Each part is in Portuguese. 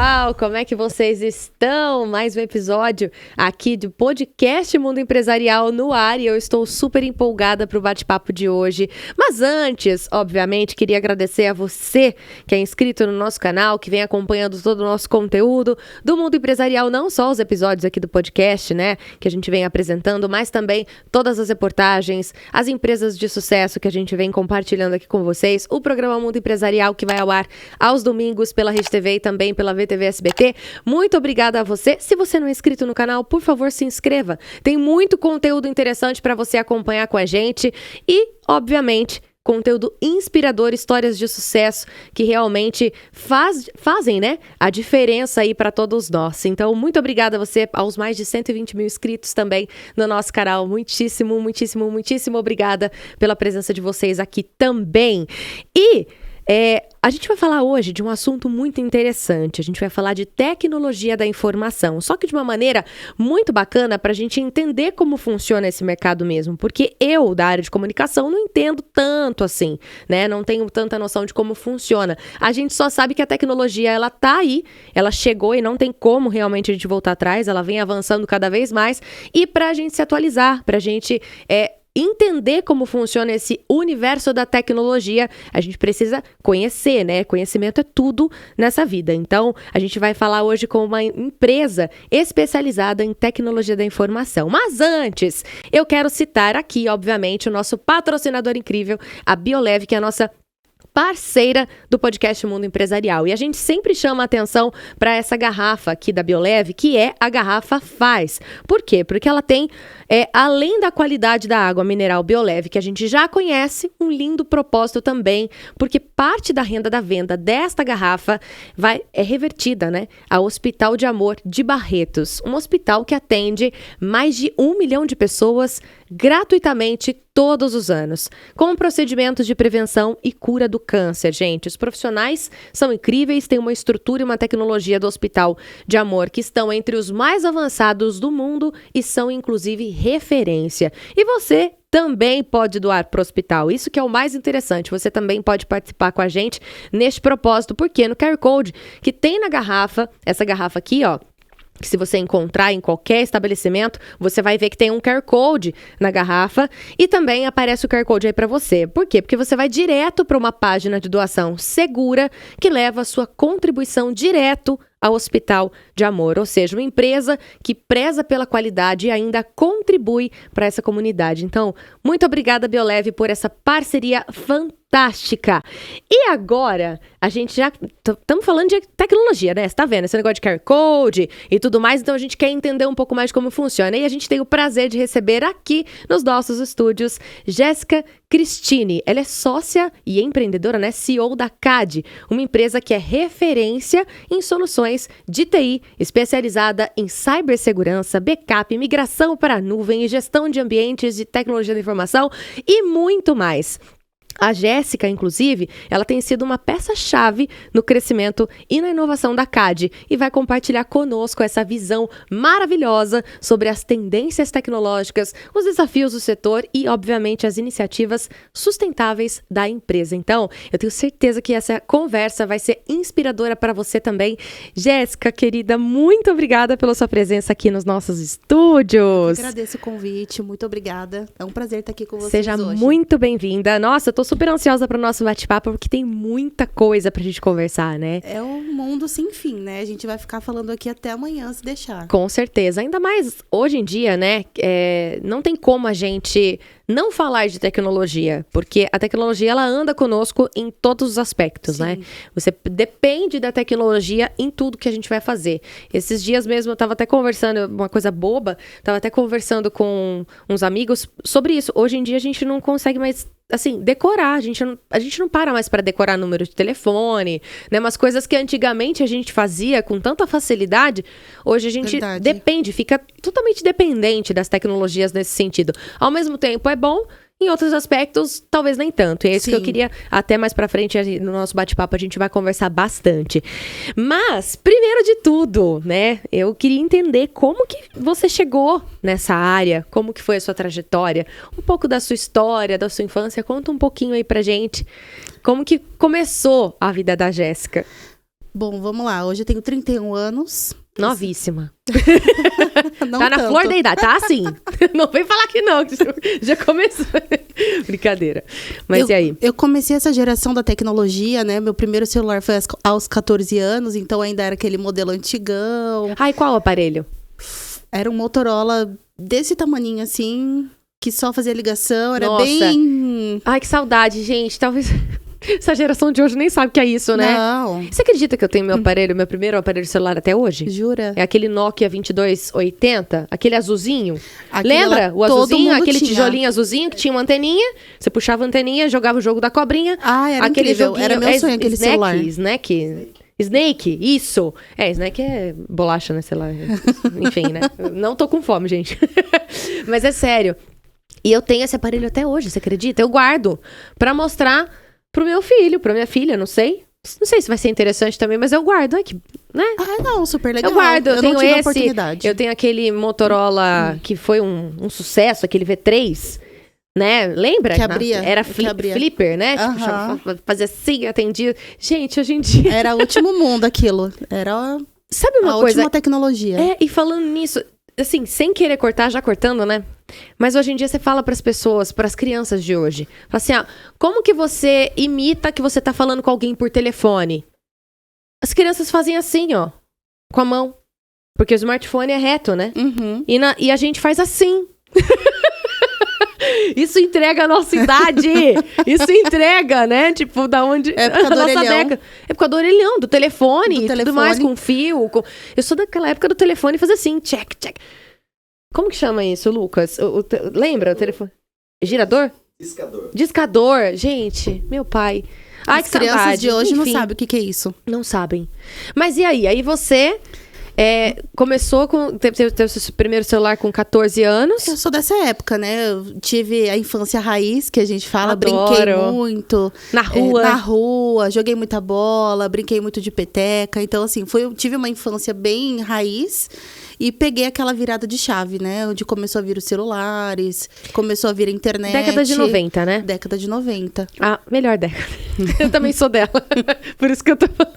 pessoal, como é que vocês estão? Mais um episódio aqui do podcast Mundo Empresarial no ar e eu estou super empolgada para o bate-papo de hoje. Mas antes, obviamente, queria agradecer a você que é inscrito no nosso canal, que vem acompanhando todo o nosso conteúdo do Mundo Empresarial, não só os episódios aqui do podcast, né, que a gente vem apresentando, mas também todas as reportagens, as empresas de sucesso que a gente vem compartilhando aqui com vocês, o programa Mundo Empresarial que vai ao ar aos domingos pela Rede TV e também pela VTV SBT. Muito obrigada a você. Se você não é inscrito no canal, por favor, se inscreva. Tem muito conteúdo interessante para você acompanhar com a gente e, obviamente, conteúdo inspirador, histórias de sucesso que realmente fazem, né, a diferença aí para todos nós. Então, muito obrigada a você, aos mais de 120 mil inscritos também no nosso canal. Muitíssimo, muitíssimo, muitíssimo obrigada pela presença de vocês aqui também. E a gente vai falar hoje de um assunto muito interessante. A gente vai falar de tecnologia da informação, só que de uma maneira muito bacana para a gente entender como funciona esse mercado mesmo, porque eu, da área de comunicação, não entendo tanto assim, né? Não tenho tanta noção de como funciona. A gente só sabe que a tecnologia, ela tá aí, ela chegou e não tem como realmente a gente voltar atrás, ela vem avançando cada vez mais, e para a gente se atualizar, para a gente entender como funciona esse universo da tecnologia, a gente precisa conhecer, né? Conhecimento é tudo nessa vida. Então, a gente vai falar hoje com uma empresa especializada em tecnologia da informação. Mas antes, eu quero citar aqui, obviamente, o nosso patrocinador incrível, a Biolev, que é a nossa parceira do podcast Mundo Empresarial. E a gente sempre chama a atenção para essa garrafa aqui da Biolev, que é a garrafa Faz. Por quê? Porque ela tem, além da qualidade da água mineral Biolev, que a gente já conhece, um lindo propósito também, porque parte da renda da venda desta garrafa é revertida, né, ao Hospital de Amor de Barretos, um hospital que atende mais de 1 milhão de pessoas gratuitamente todos os anos, com procedimentos de prevenção e cura do câncer, gente. Os profissionais são incríveis, têm uma estrutura e uma tecnologia do Hospital de Amor que estão entre os mais avançados do mundo e são, inclusive, referência. E você também pode doar para o hospital. Isso que é o mais interessante. Você também pode participar com a gente neste propósito, porque no QR Code que tem na garrafa, essa garrafa aqui, ó, que se você encontrar em qualquer estabelecimento, você vai ver que tem um QR Code na garrafa e também aparece o QR Code aí para você. Por quê? Porque você vai direto para uma página de doação segura que leva a sua contribuição direto ao Hospital de Amor, ou seja, uma empresa que preza pela qualidade e ainda contribui para essa comunidade. Então, muito obrigada, Biolev, por essa parceria fantástica. E agora, a gente já estamos falando de tecnologia, né? Você tá vendo esse negócio de QR Code e tudo mais, então a gente quer entender um pouco mais de como funciona. E a gente tem o prazer de receber aqui nos nossos estúdios Jéssica Cristine. Ela é sócia e empreendedora, né? CEO da CAD, uma empresa que é referência em soluções de TI, especializada em cibersegurança, backup, migração para a nuvem e gestão de ambientes de tecnologia da informação e muito mais. A Jéssica, inclusive, ela tem sido uma peça-chave no crescimento e na inovação da CAD e vai compartilhar conosco essa visão maravilhosa sobre as tendências tecnológicas, os desafios do setor e, obviamente, as iniciativas sustentáveis da empresa. Então, eu tenho certeza que essa conversa vai ser inspiradora para você também. Jéssica, querida, muito obrigada pela sua presença aqui nos nossos estúdios. Eu agradeço o convite, muito obrigada. É um prazer estar aqui com vocês hoje. Seja muito bem-vinda. Nossa, eu tô super ansiosa para o nosso bate-papo, porque tem muita coisa pra gente conversar, né? É um mundo sem fim, né? A gente vai ficar falando aqui até amanhã, se deixar. Com certeza. Ainda mais hoje em dia, né? Não tem como a gente não falar de tecnologia, porque a tecnologia, ela anda conosco em todos os aspectos, né? Você depende da tecnologia em tudo que a gente vai fazer. Esses dias mesmo eu tava até conversando, uma coisa boba, tava até conversando com uns amigos sobre isso. Hoje em dia a gente não consegue mais, assim, decorar. A gente não para mais para decorar número de telefone, né? Umas coisas que antigamente a gente fazia com tanta facilidade, hoje a gente depende, fica totalmente dependente das tecnologias nesse sentido. Ao mesmo tempo, é bom, em outros aspectos, talvez nem tanto. E é isso que eu queria, até mais pra frente, no nosso bate-papo, a gente vai conversar bastante. Mas, primeiro de tudo, né, eu queria entender como que você chegou nessa área, como que foi a sua trajetória, um pouco da sua história, da sua infância. Conta um pouquinho aí pra gente, como que começou a vida da Jéssica. Bom, vamos lá. Hoje eu tenho 31 anos. Novíssima. Não Tá na tanto. flor da idade, tá assim. Não vem falar que não, que já começou. Brincadeira. Mas e aí? Eu comecei essa geração da tecnologia, né? Meu primeiro celular foi aos 14 anos, então ainda era aquele modelo antigão. Ai, qual o aparelho? Era um Motorola desse tamaninho assim, que só fazia ligação, era Nossa. bem... Ai, que saudade, gente. Talvez essa geração de hoje nem sabe o que é isso, né? Não, Você acredita que eu tenho meu primeiro aparelho celular até hoje? jura? É aquele Nokia 2280, aquele azulzinho. Aquilo Lembra? lá O todo azulzinho, mundo aquele tinha. tijolinho azulzinho que tinha uma anteninha. Você puxava a anteninha, jogava o jogo da cobrinha. Ah, era aquele incrível. joguinho. Era meu sonho aquele celular. Snake, isso. Snake é bolacha, né? Sei lá. Enfim, né? Não tô com fome, gente. Mas é sério. E eu tenho esse aparelho até hoje, você acredita? Eu guardo pra mostrar pro meu filho, pra minha filha, não sei. Não sei se vai ser interessante também, mas eu guardo. Ai, que, né? Ah, não, super legal. Eu guardo, eu tenho não tive a esse. oportunidade. Eu tenho aquele Motorola que foi um sucesso, aquele V3, né? Lembra? Que abria, Era que abria. flipper, né? Tipo, Aham. fazia assim, atendia. Gente, hoje em dia. Era o último mundo aquilo. Era Sabe uma a coisa? última tecnologia. É, e falando nisso, assim, sem querer cortar, já cortando, né? Mas hoje em dia você fala pras pessoas, pras crianças de hoje, fala assim, como que você imita que você tá falando com alguém por telefone? As crianças fazem assim, ó, com a mão. Porque o smartphone é reto, né? Uhum. E a gente faz assim. Isso entrega a nossa idade. Isso entrega, né? Tipo, da onde... Época do orelhão. década. Época do orelhão, do telefone Do e tudo telefone. mais, com fio. Eu sou daquela época do telefone fazer assim, check, check. Como que chama isso, Lucas? Lembra o telefone? Girador? Discador. Gente, meu pai. Ai, As que crianças saudade. de hoje não Enfim, sabem o que é isso. não sabem. Mas e aí? Aí você começou com... Teve o seu primeiro celular com 14 anos. Eu sou dessa época, né? Eu tive a infância raiz, que a gente fala. Adoro. Brinquei muito. Na rua. Na rua, joguei muita bola, brinquei muito de peteca. Então, assim, tive uma infância bem raiz. E peguei aquela virada de chave, né? Onde começou a vir os celulares, começou a vir a internet. Década de 90, né? Década de 90. Ah, melhor década. Eu também sou dela. Por isso que eu tô falando.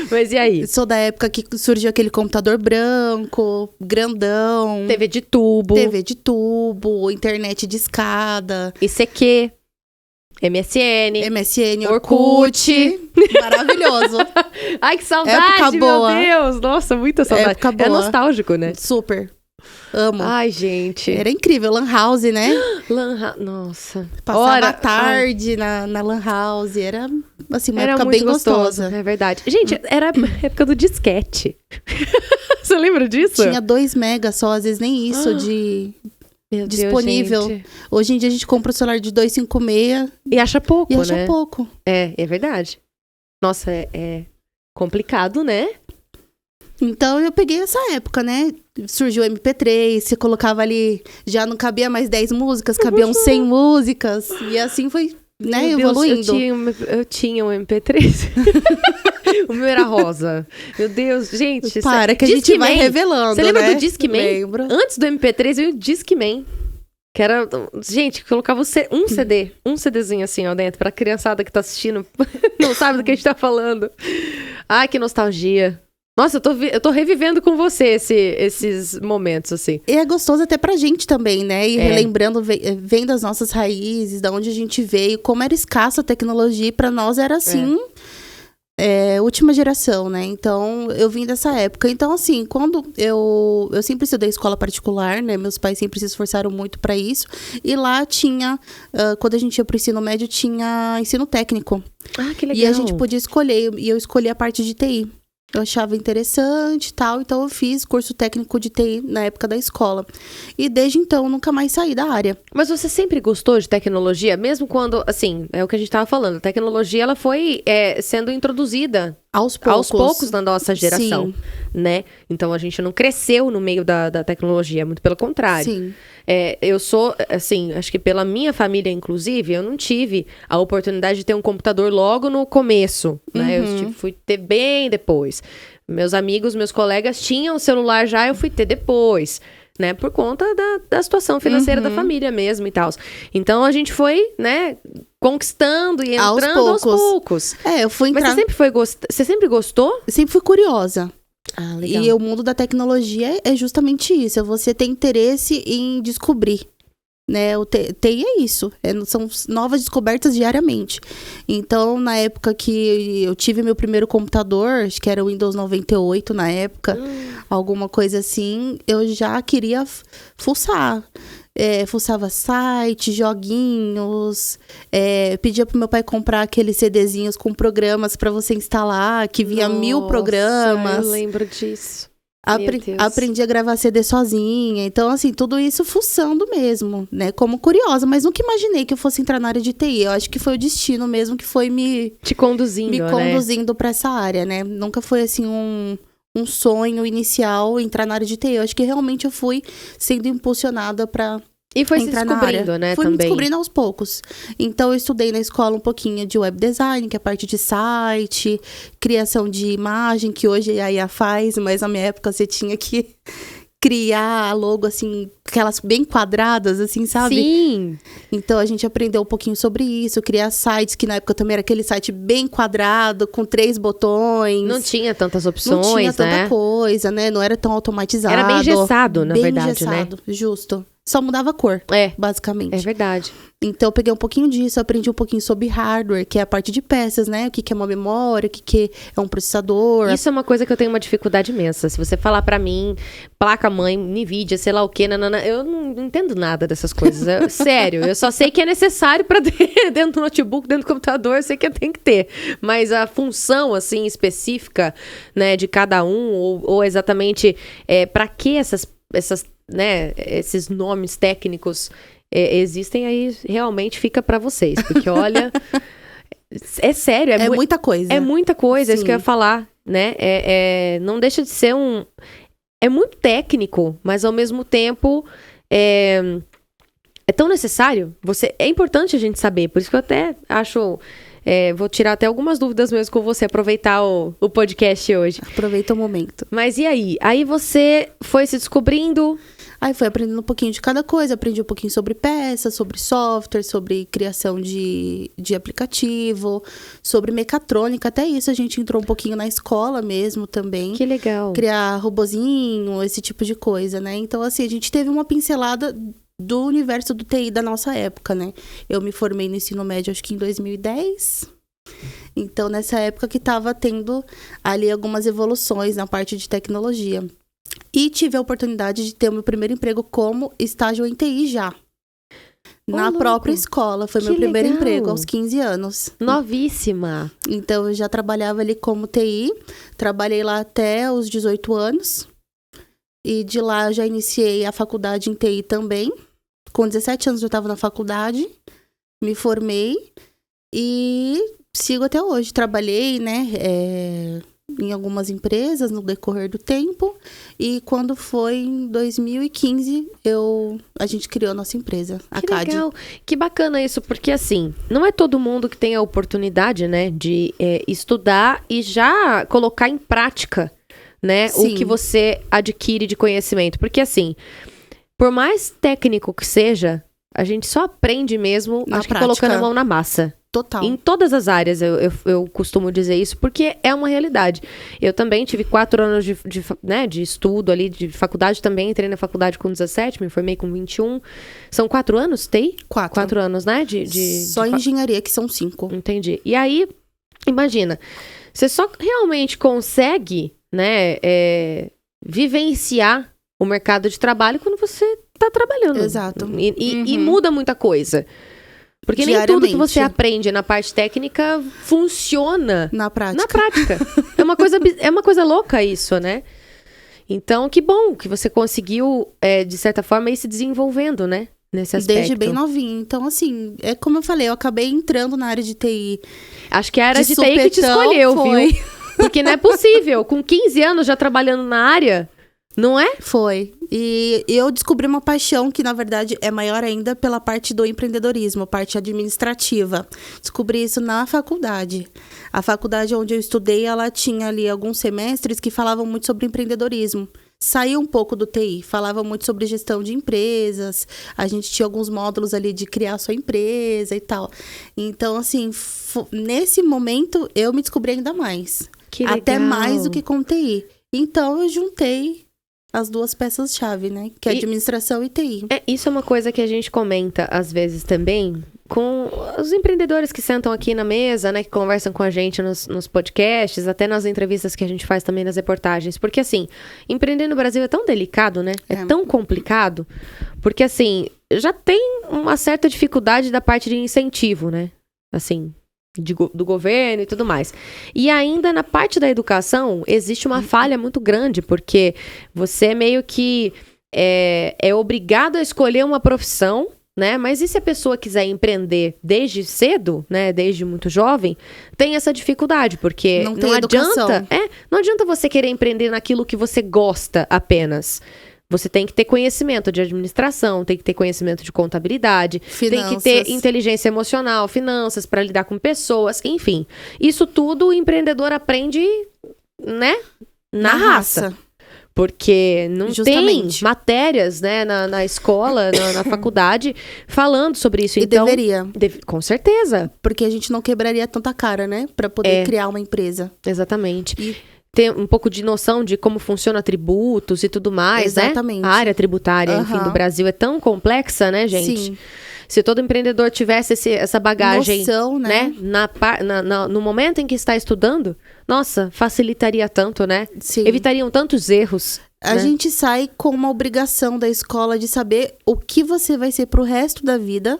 Mas e aí? Sou da época que surgiu aquele computador branco, grandão. TV de tubo. TV de tubo, internet de escada. ICQ. MSN. MSN, Orkut. Orkut. Maravilhoso. Ai, que saudade, Época boa. meu Deus. Nossa, muita saudade. Época É boa. nostálgico, né? Super. Amo. Ai, gente. Era incrível. Lan House, né? Nossa. Passava a Ai, tarde na Lan House. Era, assim, uma era época muito bem gostoso. gostosa. É verdade. Gente, era a época do disquete. Você lembra disso? Tinha 2 megas só, às vezes nem isso Meu Deus, disponível. gente. Hoje em dia a gente compra o celular de 256 E acha pouco, e né? acha pouco. É verdade. Nossa, é complicado, né? Então eu peguei essa época, né? Surgiu o MP3, você colocava ali, já não cabia mais 10 músicas, cabiam 100 músicas. E assim foi, né, Meu Deus, evoluindo. eu tinha um MP3. O meu era rosa. Meu Deus, gente. Para, que a gente vai revelando, Você lembra né? do Discman? Lembro. Antes do MP3 veio o Discman. Que era... Gente, colocava um CD. Um CDzinho assim, ó, dentro. Pra criançada que tá assistindo. Não sabe do que a gente tá falando. Ai, que nostalgia. Nossa, eu tô revivendo com você esses momentos, assim. E é gostoso até pra gente também, né? E É. relembrando, vendo as nossas raízes, da onde a gente veio, como era escassa a tecnologia, e pra nós era assim, última geração, né? Então, eu vim dessa época. Então, assim, quando eu sempre estudei escola particular, né? Meus pais sempre se esforçaram muito pra isso. E lá tinha, quando a gente ia pro ensino médio, tinha ensino técnico. Ah, que legal. E a gente podia escolher, e eu escolhi a parte de TI. Eu achava interessante e tal, então eu fiz curso técnico de TI na época da escola. E desde então, eu nunca mais saí da área. Mas você sempre gostou de tecnologia? Mesmo quando, assim, é o que a gente tava falando. A tecnologia, ela foi sendo introduzida Aos poucos na nossa geração, Sim. né? Então, a gente não cresceu no meio da tecnologia, muito pelo contrário. Sim. Eu sou, assim, acho que pela minha família, inclusive, eu não tive a oportunidade de ter um computador logo no começo, né? Eu fui ter bem depois. Meus amigos, meus colegas tinham celular já, eu fui ter depois, né? Por conta da situação financeira da família mesmo e tal. Então, a gente foi, né, conquistando e entrando aos poucos. Eu fui entrar... Mas você sempre gostou? Eu sempre fui curiosa. Ah, legal. E o mundo da tecnologia é justamente isso. É você ter interesse em descobrir. Né? O TI é isso. São novas descobertas diariamente. Então, na época que eu tive meu primeiro computador, acho que era o Windows 98 na época, alguma coisa assim, eu já queria fuçar. Fuçava sites, joguinhos, pedia pro meu pai comprar aqueles CDzinhos com programas para você instalar, que vinha 1000 programas. Eu lembro disso. Aprendi a gravar CD sozinha. Então, assim, tudo isso fuçando mesmo, né? Como curiosa, mas nunca imaginei que eu fosse entrar na área de TI. Eu acho que foi o destino mesmo que foi te conduzindo, para essa área, né? Nunca foi, assim, um sonho inicial entrar na área de TI. Eu acho que realmente eu fui sendo impulsionada para e foi se descobrindo, né, Fui também. me descobrindo aos poucos. Então, eu estudei na escola um pouquinho de web design, que é a parte de site, criação de imagem, que hoje a IA faz, mas na minha época você tinha que criar logo, assim, aquelas bem quadradas, assim, sabe? Sim! Então, a gente aprendeu um pouquinho sobre isso, criar sites, que na época também era aquele site bem quadrado, com 3 botões. Não tinha tantas opções, não tinha tanta né? coisa, né? Não era tão automatizado. Era bem engessado, na bem verdade, engessado, né? Justo. Só mudava a cor, basicamente. É verdade. Então, eu peguei um pouquinho disso, aprendi um pouquinho sobre hardware, que é a parte de peças, né? O que é uma memória, o que é um processador. Isso é uma coisa que eu tenho uma dificuldade imensa. Se você falar pra mim, placa-mãe, NVIDIA, sei lá o quê, nanana, eu não entendo nada dessas coisas. Sério, eu só sei que é necessário pra ter dentro do notebook, dentro do computador, eu sei que tem que ter. Mas a função, assim, específica, né, de cada um, ou exatamente pra que essas, né, esses nomes técnicos existem, aí realmente fica pra vocês. Porque, olha, é sério. É muita coisa. É muita coisa, é isso que eu ia falar, né? Não deixa de ser é muito técnico, mas ao mesmo tempo é tão necessário. É importante a gente saber, por isso que eu até acho... vou tirar até algumas dúvidas mesmo com você, aproveitar o podcast hoje. Aproveita o momento. Mas e aí? Aí você foi se descobrindo... Aí fui aprendendo um pouquinho de cada coisa, aprendi um pouquinho sobre peças, sobre software, sobre criação de aplicativo, sobre mecatrônica, até isso a gente entrou um pouquinho na escola mesmo também. Que legal. Criar robozinho, esse tipo de coisa, né? Então, assim, a gente teve uma pincelada do universo do TI da nossa época, né? Eu me formei no ensino médio, acho que em 2010. Então, nessa época que estava tendo ali algumas evoluções na parte de tecnologia. E tive a oportunidade de ter o meu primeiro emprego como estágio em TI já. Na própria escola. Foi meu primeiro emprego aos 15 anos. Novíssima. Então, eu já trabalhava ali como TI. Trabalhei lá até os 18 anos. E de lá, eu já iniciei a faculdade em TI também. Com 17 anos, eu estava na faculdade. Me formei. E sigo até hoje. Trabalhei, né? Em algumas empresas no decorrer do tempo. E quando foi em 2015, a gente criou a nossa empresa, a CAD. Que legal, que bacana isso, porque assim, não é todo mundo que tem a oportunidade, né, de estudar e já colocar em prática, né, o que você adquire de conhecimento. Porque assim, por mais técnico que seja, a gente só aprende mesmo, acho que colocando a mão na massa. Total. Em todas as áreas, eu costumo dizer isso, porque é uma realidade. Eu também tive 4 anos de estudo ali, de faculdade também. Entrei na faculdade com 17, me formei com 21. São 4 anos, TI? 4 anos, né? Só engenharia, que são 5. Entendi. E aí, imagina, você só realmente consegue, né, vivenciar o mercado de trabalho quando você está trabalhando. Exato. E muda muita coisa. Porque nem tudo que você aprende na parte técnica funciona na prática. É uma coisa louca isso, né? Então, que bom que você conseguiu, de certa forma, ir se desenvolvendo, né? Nesse aspecto. Desde bem novinho. Então, assim, como eu falei, eu acabei entrando na área de TI. Acho que a área de TI que te escolheu, viu? Porque não é possível. Com 15 anos já trabalhando na área... Não é? Foi. E eu descobri uma paixão que, na verdade, é maior ainda pela parte do empreendedorismo, parte administrativa. Descobri isso na faculdade. A faculdade onde eu estudei, ela tinha ali alguns semestres que falavam muito sobre empreendedorismo. saía um pouco do TI. Falava muito sobre gestão de empresas. A gente tinha alguns módulos ali de criar sua empresa e tal. Então, assim, nesse momento, eu me descobri ainda mais. Que legal. Até mais do que com TI. Então, eu juntei as duas peças-chave, né? Que é administração e TI. Isso é uma coisa que a gente comenta, às vezes, também, com os empreendedores que sentam aqui na mesa, né? Que conversam com a gente nos podcasts, até nas entrevistas que a gente faz também nas reportagens. Porque, assim, empreender no Brasil é tão delicado, né? É tão complicado. Porque, assim, já tem uma certa dificuldade da parte de incentivo, né? Assim, do governo e tudo mais. E ainda na parte da educação, existe uma falha muito grande, porque você meio que é obrigado a escolher uma profissão, né? Mas e se a pessoa quiser empreender desde cedo, né? Desde muito jovem, tem essa dificuldade, porque não adianta você querer empreender naquilo que você gosta apenas. Você tem que ter conhecimento de administração, tem que ter conhecimento de contabilidade, finanças. Tem que ter inteligência emocional, finanças para lidar com pessoas, enfim. Isso tudo o empreendedor aprende, né? Na raça. Porque não tem matérias, né, na escola, na faculdade, falando sobre isso. E então, deveria. Com certeza. Porque a gente não quebraria tanta cara, né? Para poder criar uma empresa. Exatamente. Ter um pouco de noção de como funciona tributos e tudo mais, exatamente, né? A área tributária, enfim, do Brasil é tão complexa, né, gente? Sim. Se todo empreendedor tivesse essa bagagem, noção, né? No momento em que está estudando, nossa, facilitaria tanto, né? Sim. Evitariam tantos erros. A gente sai com uma obrigação da escola de saber o que você vai ser pro resto da vida.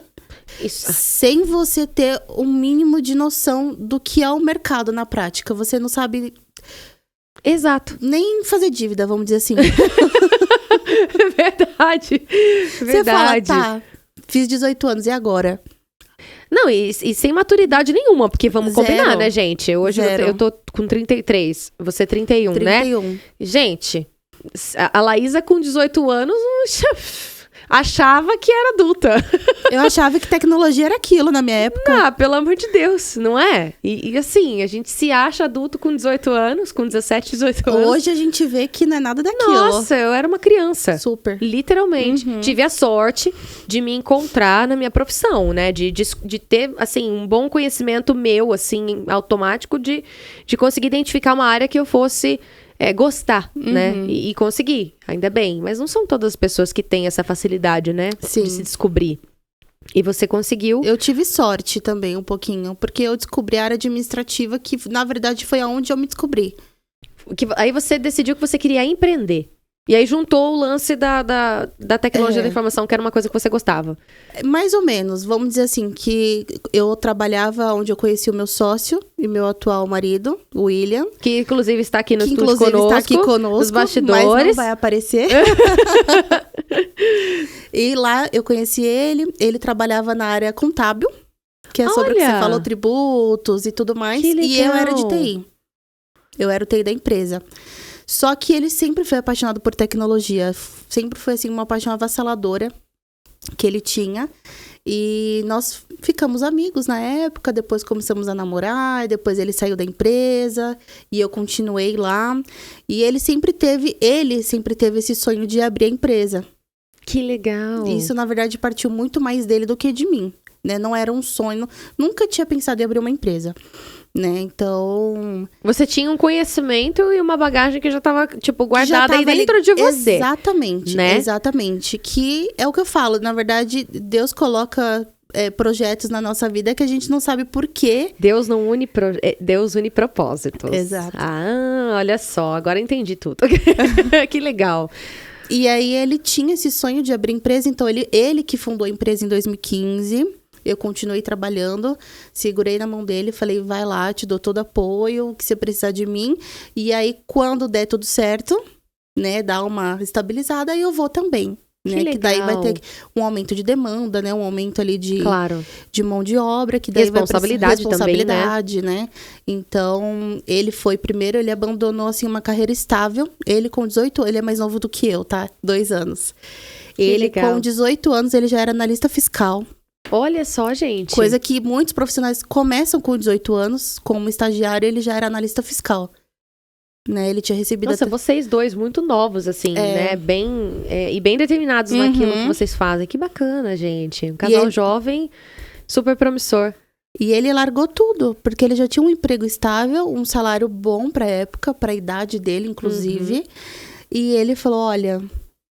Isso. Sem você ter um mínimo de noção do que é o mercado na prática. Você não sabe... Exato. Nem fazer dívida, vamos dizer assim. Verdade. Você fala, tá, fiz 18 anos, e agora? Não, e sem maturidade nenhuma, porque vamos combinar, né, gente? Hoje eu tô com 33, você 31, 31. Né? Gente, a Laísa com 18 anos achava que era adulta. Eu achava que tecnologia era aquilo na minha época. Ah, pelo amor de Deus, não é? E assim, a gente se acha adulto com 18 anos, com 17, 18 anos. Hoje a gente vê que não é nada daquilo. Nossa, eu era uma criança. Super. Literalmente. Tive a sorte de me encontrar na minha profissão, né? De ter, assim, um bom conhecimento meu, assim, automático de conseguir identificar uma área que eu fosse... gostar, né? E conseguir, ainda bem. Mas não são todas as pessoas que têm essa facilidade, né? Sim. De se descobrir. E você conseguiu. Eu tive sorte também, um pouquinho. Porque eu descobri a área administrativa, que na verdade foi aonde eu me descobri. Aí você decidiu que você queria empreender. E aí juntou o lance da tecnologia da informação, que era uma coisa que você gostava. Mais ou menos. Vamos dizer assim, que eu trabalhava onde eu conheci o meu sócio e meu atual marido, o William. Que inclusive está aqui no estúdio conosco. Está aqui conosco, nos bastidores. Mas não vai aparecer. E lá eu conheci ele. Ele trabalhava na área contábil, que é sobre o que você falou, tributos e tudo mais. Que legal. E eu era de TI. Eu era o TI da empresa. Só que ele sempre foi apaixonado por tecnologia. Sempre foi, assim, uma paixão avassaladora que ele tinha. E nós ficamos amigos na época. Depois começamos a namorar. Depois ele saiu da empresa. E eu continuei lá. E ele sempre teve esse sonho de abrir a empresa. Que legal. Isso, na verdade, partiu muito mais dele do que de mim, né? Não era um sonho. Nunca tinha pensado em abrir uma empresa. Né, então... Você tinha um conhecimento e uma bagagem que já estava, tipo, guardada aí dentro de você. Exatamente, né? Exatamente. Que é o que eu falo, na verdade, Deus coloca projetos na nossa vida que a gente não sabe por quê. Deus une propósitos. Exato. Ah, olha só, agora entendi tudo. Que legal. E aí ele tinha esse sonho de abrir empresa, então ele que fundou a empresa em 2015... Eu continuei trabalhando, segurei na mão dele, falei, vai lá, te dou todo apoio, que você precisar de mim. E aí, quando der tudo certo, né, dá uma estabilizada, aí eu vou também. Né? Que daí vai ter um aumento de demanda, né? Um aumento ali de mão de obra, que daí responsabilidade vai responsabilidade também, né? Então, ele foi primeiro, ele abandonou, assim, uma carreira estável. Ele com 18, ele é mais novo do que eu, tá? 2 anos. Ele com 18 anos, ele já era analista fiscal. Olha só, gente. Coisa que muitos profissionais começam com 18 anos, como estagiário, ele já era analista fiscal. né? Ele tinha recebido... Nossa, vocês dois muito novos, assim, né? E bem determinados naquilo que vocês fazem. Que bacana, gente. Um casal jovem, super promissor. E ele largou tudo, porque ele já tinha um emprego estável, um salário bom pra época, pra idade dele, inclusive. E ele falou, olha,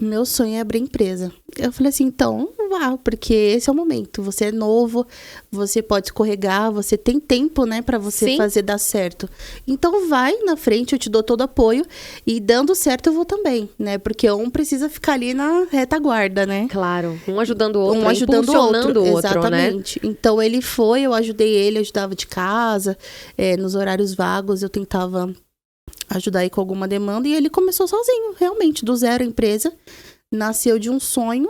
meu sonho é abrir empresa. Eu falei assim, então vá, porque esse é o momento. Você é novo, você pode escorregar, você tem tempo, né, pra você fazer dar certo. Então vai na frente, eu te dou todo apoio. E dando certo eu vou também, né? Porque um precisa ficar ali na retaguarda, né? Claro, um ajudando o outro, um ajudando o outro, exatamente. Né? Então ele foi, eu ajudei ele, ajudava de casa, nos horários vagos eu tentava ajudar aí com alguma demanda. E ele começou sozinho, realmente, do zero a empresa. Nasceu de um sonho.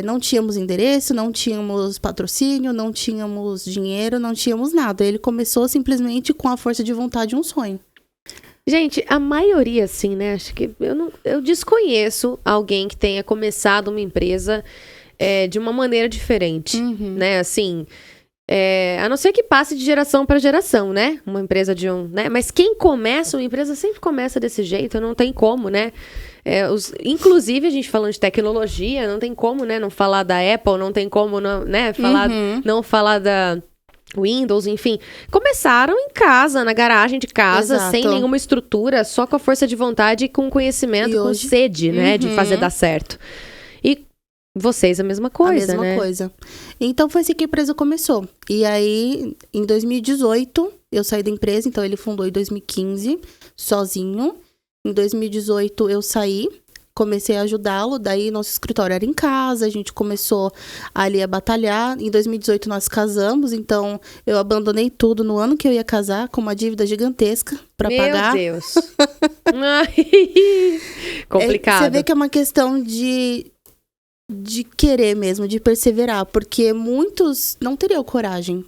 Não tínhamos endereço, não tínhamos patrocínio, não tínhamos dinheiro, não tínhamos nada. Ele começou simplesmente com a força de vontade de um sonho. Gente, a maioria, assim, né? Acho que eu desconheço alguém que tenha começado uma empresa de uma maneira diferente, né? Assim, a não ser que passe de geração para geração, né? Uma empresa né? Mas quem começa uma empresa sempre começa desse jeito, não tem como, né? Inclusive, a gente falando de tecnologia, não tem como, né? Não falar da Apple, não tem como, né? Não falar da Windows, enfim. Começaram em casa, na garagem de casa, sem nenhuma estrutura, só com a força de vontade e com conhecimento, com sede, né? De fazer dar certo. E vocês a mesma coisa, né? A mesma coisa. Então, foi assim que a empresa começou. E aí, em 2018, eu saí da empresa. Então, ele fundou em 2015, sozinho. Em 2018, eu saí. Comecei a ajudá-lo. Daí, nosso escritório era em casa. A gente começou ali a batalhar. Em 2018, nós casamos. Então, eu abandonei tudo no ano que eu ia casar, com uma dívida gigantesca para pagar. Meu Deus! Complicado. Você vê que é uma questão de querer mesmo, de perseverar, porque muitos não teriam coragem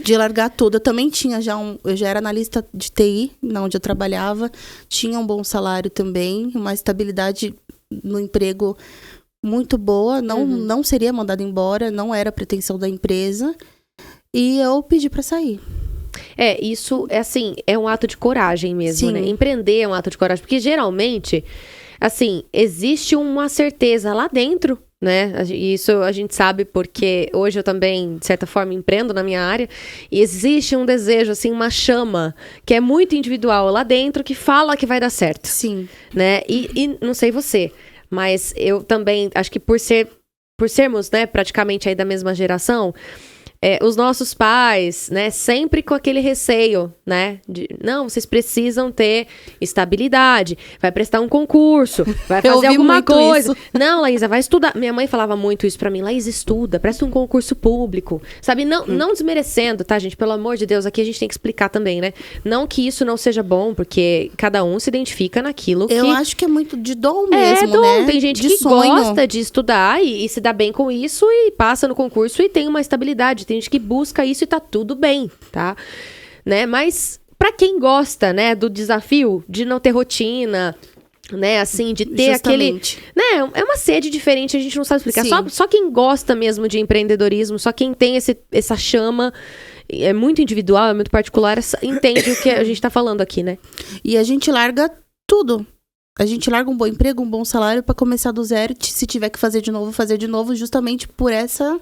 de largar tudo. Eu também tinha eu já era analista de TI, onde eu trabalhava, tinha um bom salário também, uma estabilidade no emprego muito boa, não seria mandada embora, não era a pretensão da empresa, e eu pedi para sair. Isso assim, é um ato de coragem mesmo, né? Empreender é um ato de coragem, porque geralmente, assim, existe uma certeza lá dentro, né? Isso a gente sabe porque hoje eu também, de certa forma, empreendo na minha área. E existe um desejo, assim, uma chama que é muito individual lá dentro que fala que vai dar certo. Sim. Né? E não sei você, mas eu também, acho que por sermos, né, praticamente aí da mesma geração, os nossos pais, né, sempre com aquele receio, né, não, vocês precisam ter estabilidade, vai prestar um concurso, vai fazer alguma coisa. Não, Laísa, vai estudar. Minha mãe falava muito isso pra mim, Laísa, estuda, presta um concurso público, sabe, não desmerecendo, tá, gente, pelo amor de Deus, aqui a gente tem que explicar também, né, não que isso não seja bom, porque cada um se identifica naquilo que... Eu acho que é muito de dom mesmo, dom. Né? Tem gente que gosta de estudar e se dá bem com isso e passa no concurso e tem uma estabilidade, tem gente que busca isso e tá tudo bem, tá? Né? Mas pra quem gosta, né, do desafio de não ter rotina, né, assim, de ter aquele... Né, é uma sede diferente, a gente não sabe explicar. Só quem gosta mesmo de empreendedorismo, só quem tem essa chama, é muito individual, é muito particular, entende o que a gente tá falando aqui, né? E a gente larga tudo. A gente larga um bom emprego, um bom salário pra começar do zero. Se tiver que fazer de novo, justamente por essa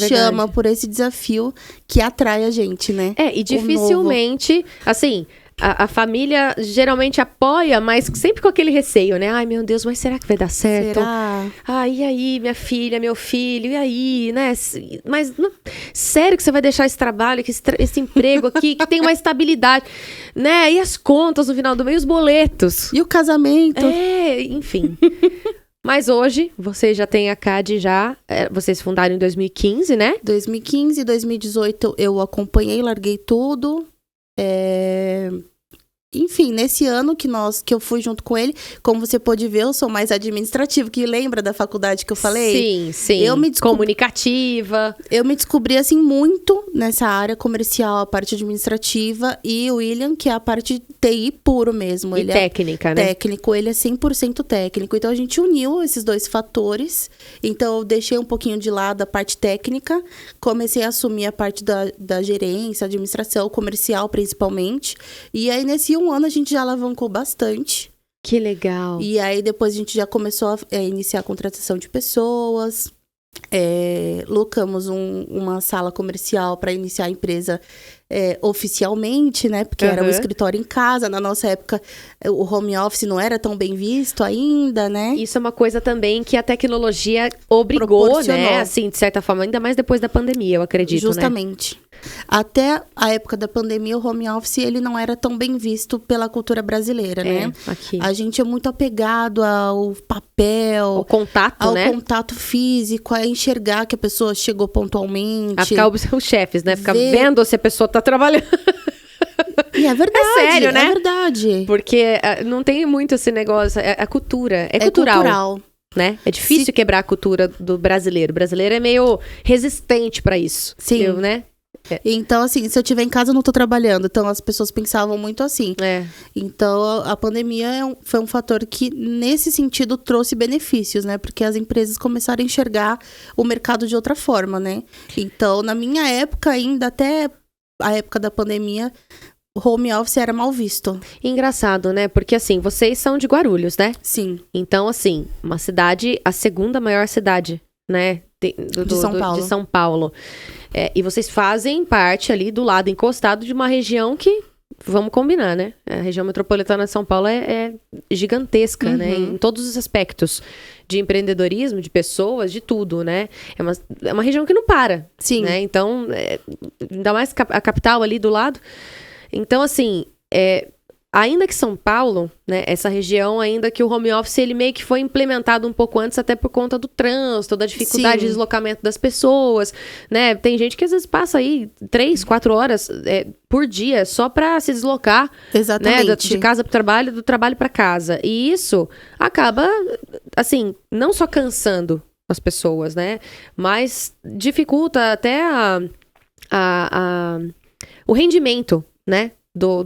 chama, por esse desafio que atrai a gente, né? E dificilmente, assim, a família geralmente apoia, mas sempre com aquele receio, né? Ai, meu Deus, mas será que vai dar certo? Será? Ai, e aí, minha filha, meu filho, e aí, né? Mas, sério que você vai deixar esse trabalho, esse emprego aqui, que tem uma estabilidade, né? E as contas no final do mês, os boletos. E o casamento. Enfim. Mas hoje, vocês já têm a CAD vocês fundaram em 2015, né? 2015, 2018 eu acompanhei, larguei tudo. Enfim, nesse ano que eu fui junto com ele, como você pôde ver, eu sou mais administrativo, que lembra da faculdade que eu falei? Sim. Comunicativa. Eu me descobri, assim, muito nessa área comercial, a parte administrativa, e o William, que é a parte de TI puro mesmo. Ele técnica, né? Técnico, ele é 100% técnico. Então, a gente uniu esses dois fatores. Então, eu deixei um pouquinho de lado a parte técnica, comecei a assumir a parte da gerência, administração, comercial, principalmente. E aí, nesse um ano a gente já alavancou bastante. Que legal. E aí depois a gente já começou a iniciar a contratação de pessoas. Locamos uma sala comercial para iniciar a empresa oficialmente, né? Porque era um escritório em casa. Na nossa época, o home office não era tão bem visto ainda, né? Isso é uma coisa também que a tecnologia obrigou, né? Assim, de certa forma, ainda mais depois da pandemia, eu acredito, Justamente. Né? Até a época da pandemia, o home office ele não era tão bem visto pela cultura brasileira, né? Aqui. A gente é muito apegado ao papel, ao contato, ao né? contato físico, a enxergar que a pessoa chegou pontualmente. A ficar os chefes, né? Ficar vendo se a pessoa tá trabalhando. E é verdade, é sério, né? É verdade. Porque não tem muito esse negócio, a cultura, é cultural. Né? É difícil quebrar a cultura do brasileiro. O brasileiro é meio resistente pra isso. Sim. Né? Então, assim, se eu estiver em casa, eu não tô trabalhando. Então, as pessoas pensavam muito assim. Então, a pandemia foi um fator que, nesse sentido, trouxe benefícios, né? Porque as empresas começaram a enxergar o mercado de outra forma, né? Então, na minha época ainda, até a época da pandemia, home office era mal visto. Engraçado, né? Porque, assim, vocês são de Guarulhos, né? Sim. Então, assim, uma cidade, a segunda maior cidade, né? De São Paulo. E vocês fazem parte ali do lado encostado de uma região que, vamos combinar, né? A região metropolitana de São Paulo é gigantesca, né? Em todos os aspectos. De empreendedorismo, de pessoas, de tudo, né? É uma região que não para. Sim. Né? Então, ainda mais a capital ali do lado. Então, assim, ainda que São Paulo, né, essa região, ainda que o home office, ele meio que foi implementado um pouco antes, até por conta do trânsito, da dificuldade de deslocamento das pessoas, né? Tem gente que às vezes passa aí 3, 4 horas por dia só para se deslocar. Exatamente. Né, de casa para o trabalho, do trabalho para casa. E isso acaba, assim, não só cansando as pessoas, né? Mas dificulta até o rendimento, né? Do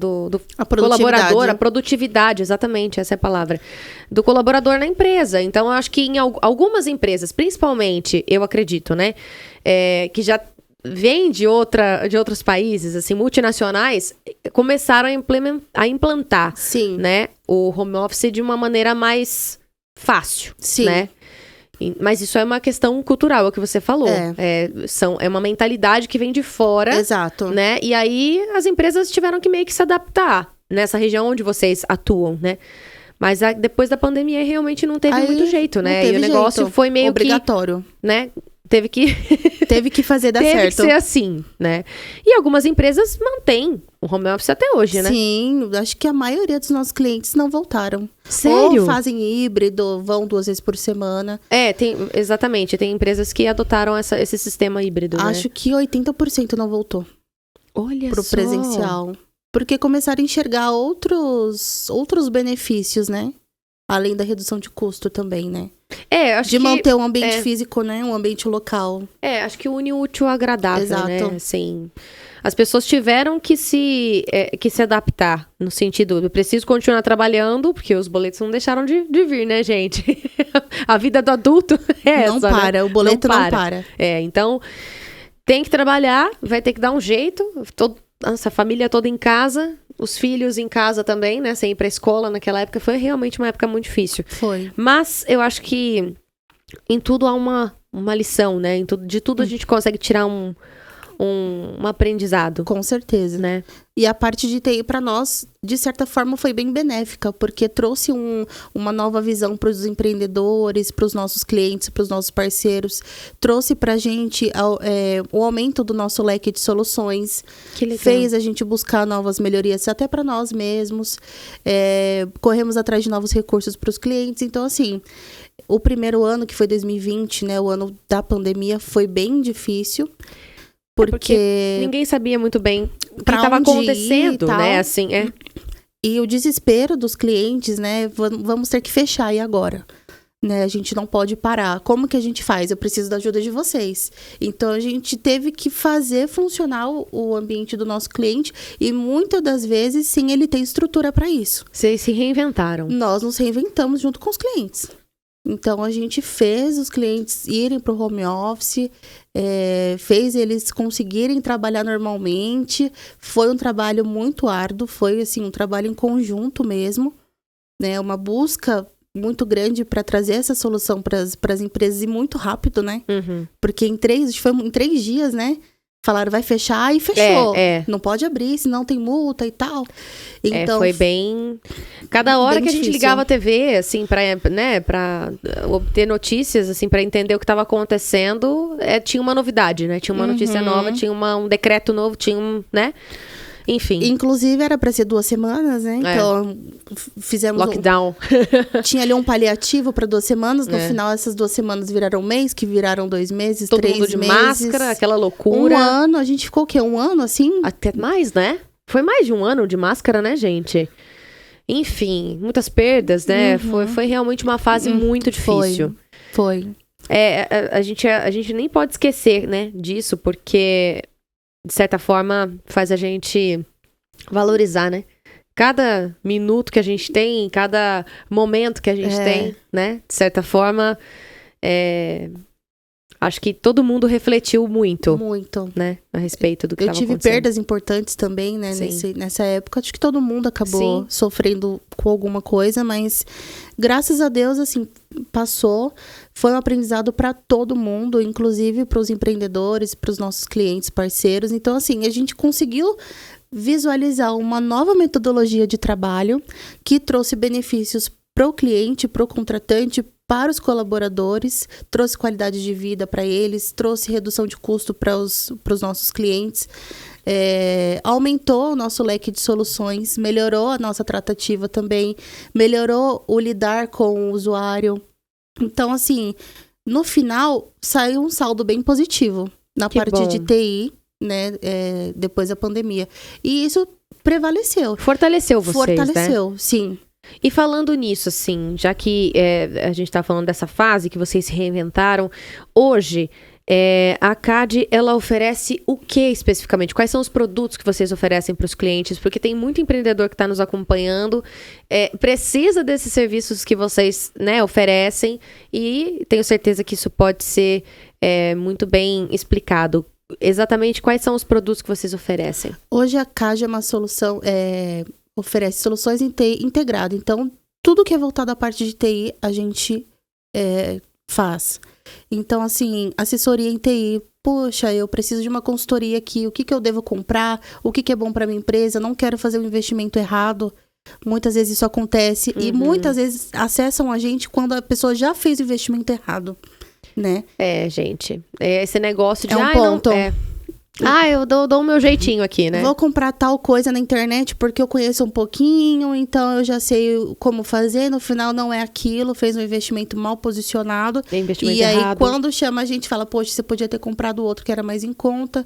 colaborador, a produtividade, exatamente, essa é a palavra, do colaborador na empresa. Então, eu acho que em algumas empresas, principalmente, eu acredito, né, que já vêm de outros países, assim, multinacionais, começaram a implantar, Sim. né, o home office de uma maneira mais fácil, Sim. né? Mas isso é uma questão cultural, é o que você falou. É uma mentalidade que vem de fora. Exato. Né? E aí as empresas tiveram que meio que se adaptar nessa região onde vocês atuam, né? Mas depois da pandemia realmente não teve muito jeito, né? E o negócio foi meio obrigatório. Né? Teve que fazer dar certo. Teve que ser assim, né? E algumas empresas mantêm o home office até hoje, né? Sim, acho que a maioria dos nossos clientes não voltaram. Sério? Ou fazem híbrido, vão 2 vezes por semana. Exatamente. Tem empresas que adotaram esse sistema híbrido, né? Acho que 80% não voltou. Olha pro só. Presencial. Porque começaram a enxergar outros benefícios, né? Além da redução de custo também, né? Acho que manter um ambiente físico, né? Um ambiente local. Acho que une o útil ao agradável, Exato. né? Assim, as pessoas tiveram que se adaptar, no sentido, eu preciso continuar trabalhando, porque os boletos não deixaram de vir, né, gente? A vida do adulto é não essa, para, né? O boleto não para. Então, tem que trabalhar, vai ter que dar um jeito, essa família toda em casa, os filhos em casa também, né? Sem ir pra escola naquela época, foi realmente uma época muito difícil. Foi. Mas eu acho que em tudo há uma lição, né? De tudo a gente consegue tirar um aprendizado. Com certeza. Né? E a parte de TI para nós, de certa forma, foi bem benéfica, porque trouxe uma nova visão para os empreendedores, para os nossos clientes, para os nossos parceiros. Trouxe para a gente o aumento do nosso leque de soluções. Que legal. Fez a gente buscar novas melhorias, até para nós mesmos. Corremos atrás de novos recursos para os clientes. Então, assim, o primeiro ano, que foi 2020, né, o ano da pandemia, foi bem difícil. Porque ninguém sabia muito bem o que estava acontecendo, né? Assim, E o desespero dos clientes, né? Vamos ter que fechar, e agora? Né? A gente não pode parar. Como que a gente faz? Eu preciso da ajuda de vocês. Então, a gente teve que fazer funcionar o ambiente do nosso cliente, e muitas das vezes, sim, ele tem estrutura para isso. Vocês se reinventaram. Nós nos reinventamos junto com os clientes. Então, a gente fez os clientes irem para o home office, fez eles conseguirem trabalhar normalmente. Foi um trabalho muito árduo, foi assim, um trabalho em conjunto mesmo, né? Uma busca muito grande para trazer essa solução para as empresas e muito rápido, né? Uhum. Porque em 3 dias, né? Falaram, vai fechar e fechou. Não pode abrir, senão tem multa e tal. Então, foi bem... Cada hora bem que a gente difícil. ligava a TV, assim, pra obter notícias, assim, pra entender o que estava acontecendo, tinha uma novidade, né? Tinha uma notícia nova, tinha um decreto novo, tinha né? Enfim. Inclusive, era para ser 2 semanas, né? Então, fizemos... Lockdown. Tinha ali um paliativo para 2 semanas. No final, essas 2 semanas viraram um mês, que viraram 2 meses, Todo 3 mundo de meses. máscara, aquela loucura. 1 ano. A gente ficou o quê? 1 ano, assim? Até mais, né? Foi mais de 1 ano de máscara, né, gente? Enfim, muitas perdas, né? Foi realmente uma fase muito difícil. Foi. A gente nem pode esquecer, né, disso, porque... de certa forma, faz a gente valorizar, né? Cada minuto que a gente tem, cada momento que a gente tem, né? De certa forma, acho que todo mundo refletiu muito. Muito. Né? A respeito do que estava acontecendo. Eu tive perdas importantes também, né? Nessa época. Acho que todo mundo acabou sofrendo com alguma coisa, mas graças a Deus, assim, passou. Foi um aprendizado para todo mundo, inclusive para os empreendedores, para os nossos clientes, parceiros. Então, assim, a gente conseguiu visualizar uma nova metodologia de trabalho que trouxe benefícios para o cliente, para o contratante, para os colaboradores, trouxe qualidade de vida para eles, trouxe redução de custo para os nossos clientes, aumentou o nosso leque de soluções, melhorou a nossa tratativa também, melhorou o lidar com o usuário. Então, assim, no final, saiu um saldo bem positivo na parte de TI, né, depois da pandemia. E isso prevaleceu. Fortaleceu vocês, Fortaleceu, né? Sim. E falando nisso, assim, já que a gente tá falando dessa fase que vocês se reinventaram, hoje, a CAD, ela oferece o que especificamente? Quais são os produtos que vocês oferecem para os clientes? Porque tem muito empreendedor que está nos acompanhando, precisa desses serviços que vocês, né, oferecem, e tenho certeza que isso pode ser muito bem explicado. Exatamente quais são os produtos que vocês oferecem? Hoje a CAD é uma solução, oferece soluções em TI integrado. Então, tudo que é voltado à parte de TI, a gente faz. Então, assim, assessoria em TI. Poxa, eu preciso de uma consultoria aqui. O que eu devo comprar? O que é bom para minha empresa? Não quero fazer um investimento errado. Muitas vezes isso acontece. E muitas vezes acessam a gente quando a pessoa já fez o investimento errado, né? Gente. Esse negócio de... um ponto. Eu dou o meu jeitinho aqui, né? Vou comprar tal coisa na internet porque eu conheço um pouquinho, então eu já sei como fazer. No final não é aquilo, fez um investimento mal posicionado. Investimento aí, errado. Quando chama, a gente fala, poxa, você podia ter comprado outro que era mais em conta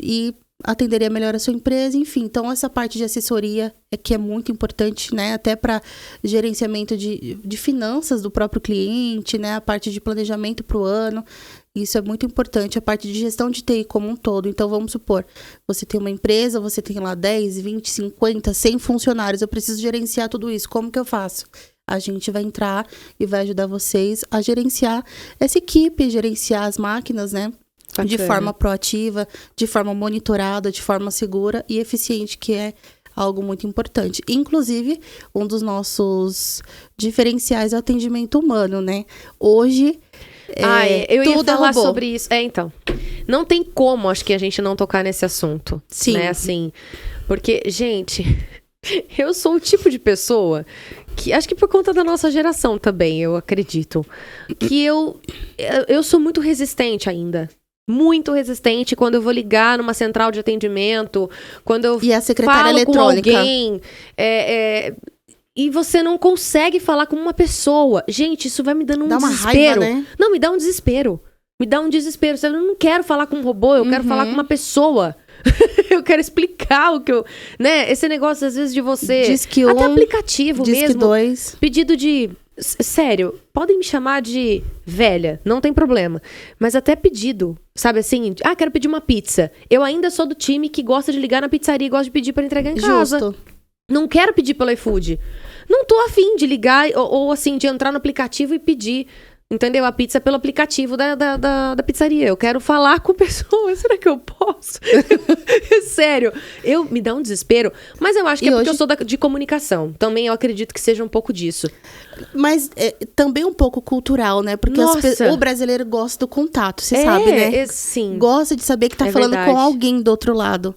e atenderia melhor a sua empresa, enfim. Então, essa parte de assessoria que é muito importante, né? Até para gerenciamento de finanças do próprio cliente, né? A parte de planejamento para o ano. Isso é muito importante, a parte de gestão de TI como um todo. Então, vamos supor, você tem uma empresa, você tem lá 10, 20, 50, 100 funcionários. Eu preciso gerenciar tudo isso. Como que eu faço? A gente vai entrar e vai ajudar vocês a gerenciar essa equipe, gerenciar as máquinas, né? De forma proativa, de forma monitorada, de forma segura e eficiente, que é algo muito importante. Inclusive, um dos nossos diferenciais é o atendimento humano, né? Hoje... eu ia tudo falar robô. sobre isso. Então, não tem como, acho que a gente não tocar nesse assunto. Sim. Né? Assim, porque, gente, eu sou o tipo de pessoa que, acho que por conta da nossa geração também, eu acredito, que eu sou muito resistente ainda. Muito resistente quando eu vou ligar numa central de atendimento, quando eu E a secretária falo eletrônica. com alguém... E você não consegue falar com uma pessoa. Gente, isso vai me dando um Dá uma desespero. raiva, né? Não, me dá um desespero. Me dá um desespero. Eu não quero falar com um robô, eu quero falar com uma pessoa. Eu quero explicar o que eu... Né? Esse negócio, às vezes, de você... Disque até 1, aplicativo Disque mesmo. 2. Pedido de... Sério, podem me chamar de velha, não tem problema. Mas até pedido, sabe assim? Quero pedir uma pizza. Eu ainda sou do time que gosta de ligar na pizzaria e gosta de pedir pra entregar em casa. Justo. Não quero pedir pelo iFood. não tô afim de ligar ou assim, de entrar no aplicativo e pedir, entendeu? A pizza pelo aplicativo da pizzaria. Eu quero falar com pessoas. Será que eu posso? Sério. Me dá um desespero. Mas eu acho que porque eu sou de comunicação. Também eu acredito que seja um pouco disso. Mas também um pouco cultural, né? Porque o brasileiro gosta do contato, você sabe, né? Sim. Gosta de saber que tá falando com alguém do outro lado.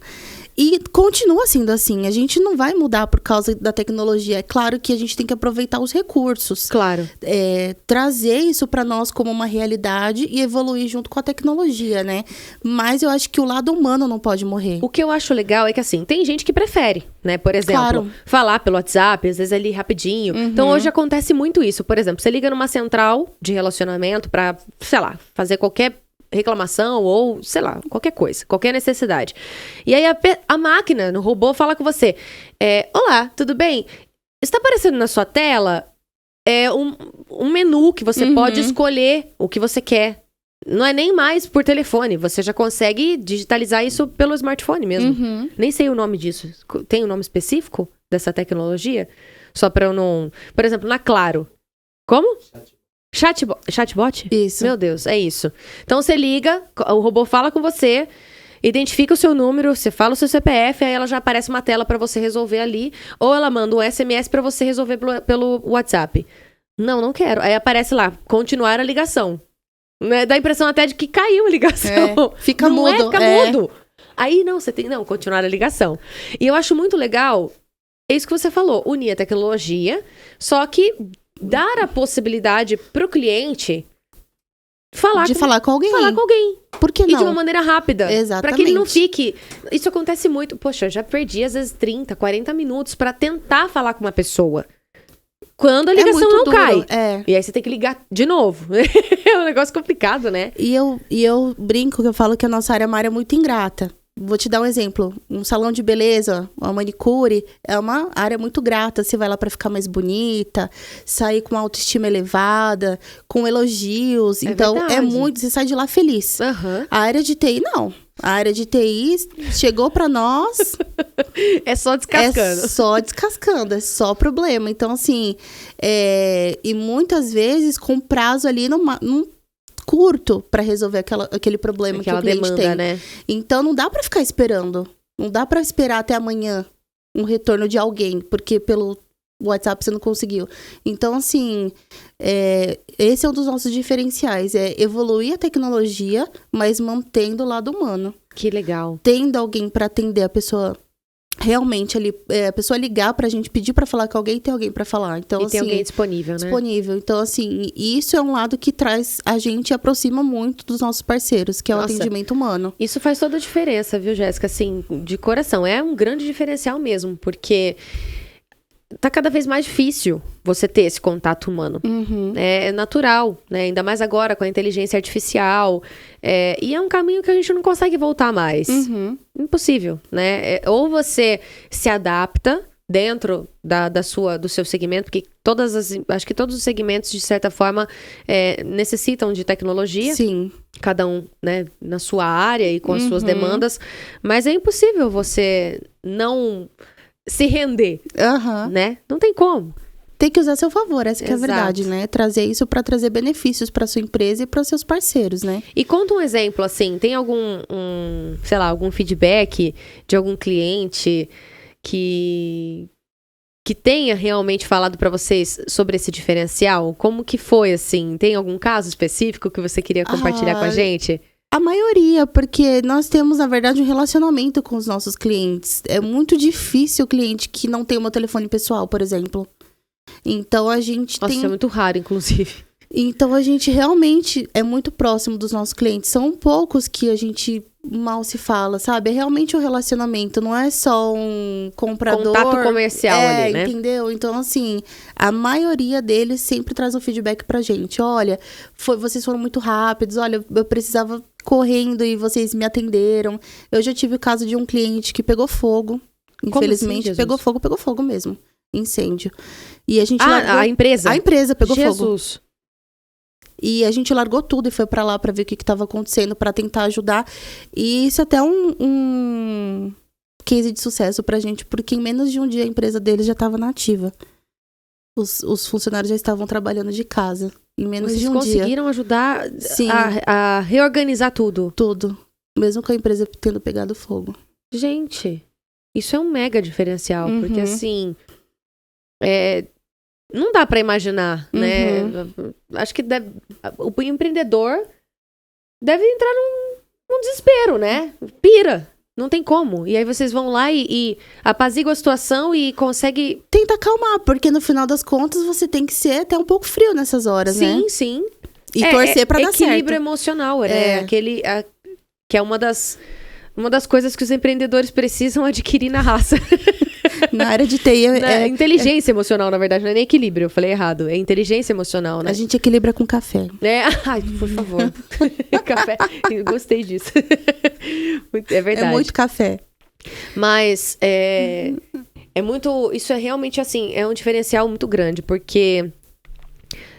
E continua sendo assim. A gente não vai mudar por causa da tecnologia. É claro que a gente tem que aproveitar os recursos. Claro. Trazer isso para nós como uma realidade e evoluir junto com a tecnologia, né? Mas eu acho que o lado humano não pode morrer. O que eu acho legal é que, assim, tem gente que prefere, né? Por exemplo, falar pelo WhatsApp, às vezes ali rapidinho. Então, hoje acontece muito isso. Por exemplo, você liga numa central de relacionamento pra, sei lá, fazer qualquer reclamação ou, sei lá, qualquer coisa, qualquer necessidade. E aí a máquina, no robô, fala com você. Olá, tudo bem? Está aparecendo na sua tela um menu que você pode escolher o que você quer. Não é nem mais por telefone, você já consegue digitalizar isso pelo smartphone mesmo. Nem sei o nome disso. Tem um nome específico dessa tecnologia? Só para eu não... Por exemplo, na Claro. Como? Chatbot? Isso. Meu Deus, é isso. Então você liga, o robô fala com você, identifica o seu número, você fala o seu CPF, aí ela já aparece uma tela pra você resolver ali, ou ela manda um SMS pra você resolver pelo WhatsApp. Não quero. Aí aparece lá, continuar a ligação. Né? Dá a impressão até de que caiu a ligação. Fica mudo. Fica mudo. Aí você tem, continuar a ligação. E eu acho muito legal, é isso que você falou, unir a tecnologia, só que dar a possibilidade pro cliente falar com alguém. Por que não? E de uma maneira rápida. Exatamente. Pra que ele não fique... Isso acontece muito. Poxa, eu já perdi às vezes 30, 40 minutos pra tentar falar com uma pessoa. Quando a ligação não cai. E aí você tem que ligar de novo. É um negócio complicado, né? E eu brinco, que eu falo que a nossa área é uma área muito ingrata. Vou te dar um exemplo. Um salão de beleza, uma manicure, é uma área muito grata. Você vai lá pra ficar mais bonita, sair com uma autoestima elevada, com elogios. Então, verdade. é muito... Você sai de lá feliz. A área de TI, não. A área de TI chegou pra nós... É só descascando. É só descascando, é só problema. Então, assim... E muitas vezes, com prazo ali num curto para resolver aquele problema que o cliente demanda, tem. Né? Então, não dá para ficar esperando. Não dá para esperar até amanhã um retorno de alguém, porque pelo WhatsApp você não conseguiu. Então, assim, esse é um dos nossos diferenciais. É evoluir a tecnologia, mas mantendo o lado humano. Que legal. Tendo alguém para atender a pessoa... Realmente, ali, a pessoa ligar pra gente, pedir pra falar com alguém, tem alguém pra falar. Então, e assim, tem alguém disponível, né? Disponível. Então, assim, isso é um lado que traz a gente e aproxima muito dos nossos parceiros, que é o atendimento humano. Isso faz toda a diferença, viu, Jéssica? Assim, de coração. É um grande diferencial mesmo, porque tá cada vez mais difícil você ter esse contato humano. É natural, né? Ainda mais agora com a inteligência artificial. E é um caminho que a gente não consegue voltar mais. Impossível, né? Ou você se adapta dentro do seu segmento, porque acho que todos os segmentos, de certa forma, necessitam de tecnologia. Sim. Cada um, né, na sua área e com as suas demandas. Mas é impossível você não se render, né? Não tem como. Tem que usar a seu favor, essa que é a verdade, né? Trazer isso para trazer benefícios para sua empresa e para seus parceiros, né? E conta um exemplo, assim, tem sei lá, algum feedback de algum cliente que tenha realmente falado para vocês sobre esse diferencial? Como que foi, assim? Tem algum caso específico que você queria compartilhar com a gente? A maioria, porque nós temos, na verdade, um relacionamento com os nossos clientes. É muito difícil o cliente que não tem o meu telefone pessoal, por exemplo. Então, a gente tem... Nossa, é muito raro, inclusive. Então, a gente realmente é muito próximo dos nossos clientes. São poucos que a gente mal se fala, sabe? É realmente um relacionamento, não é só um comprador... Contato comercial ali, né? Entendeu? Então, assim, a maioria deles sempre traz um feedback pra gente. Olha, vocês foram muito rápidos, olha, eu precisava correndo e vocês me atenderam. Eu já tive o caso de um cliente que pegou fogo. Infelizmente, assim, pegou fogo mesmo. Incêndio. E a gente largou... a empresa? A empresa pegou fogo. Jesus. E a gente largou tudo e foi pra lá pra ver o que tava acontecendo, pra tentar ajudar. E isso até é um case de sucesso pra gente, porque em menos de um dia a empresa deles já tava na ativa. os funcionários já estavam trabalhando de casa. Em menos de um dia. Vocês conseguiram ajudar Sim. a reorganizar tudo? Tudo. Mesmo com a empresa tendo pegado fogo. Gente, isso é um mega diferencial. Porque assim, não dá pra imaginar, né? Acho que o empreendedor deve entrar num desespero, né? Pira. Não tem como. E aí vocês vão lá e apaziguam a situação e conseguem... Tenta acalmar, porque no final das contas você tem que ser até um pouco frio nessas horas, né? Sim, sim. E torcer pra dar certo. Equilíbrio emocional, né? Que é uma das coisas que os empreendedores precisam adquirir na raça. Na área de TI inteligência emocional, na verdade, não é nem equilíbrio, eu falei errado. É inteligência emocional, né? A gente equilibra com café. Ai, por favor. Café, eu gostei disso. É verdade. É muito café. Mas isso é realmente assim, é um diferencial muito grande, porque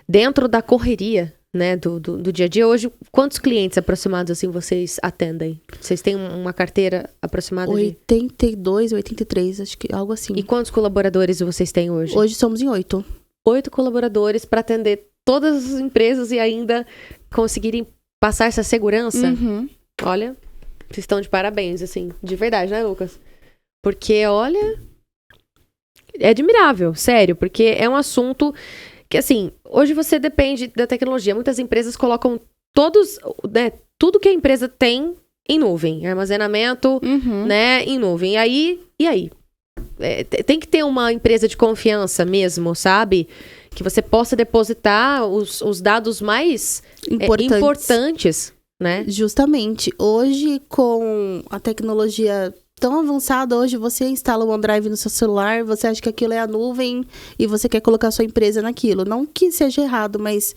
dentro da correria, né, do dia a dia, hoje, quantos clientes aproximados assim vocês atendem? Vocês têm uma carteira aproximada 82, 83, acho que algo assim. E quantos colaboradores vocês têm hoje? Hoje somos em 8. 8 colaboradores para atender todas as empresas e ainda conseguirem passar essa segurança. Olha, vocês estão de parabéns, assim, de verdade, né, Lucas? Porque, olha, é admirável, sério, porque é um assunto que, assim, hoje você depende da tecnologia. Muitas empresas colocam tudo que a empresa tem em nuvem. Armazenamento, né, em nuvem. E aí? Tem que ter uma empresa de confiança mesmo, sabe? Que você possa depositar os dados mais importantes, né? Justamente. Hoje, com a tecnologia tão avançada, hoje você instala o OneDrive no seu celular, você acha que aquilo é a nuvem e você quer colocar sua empresa naquilo. Não que seja errado, mas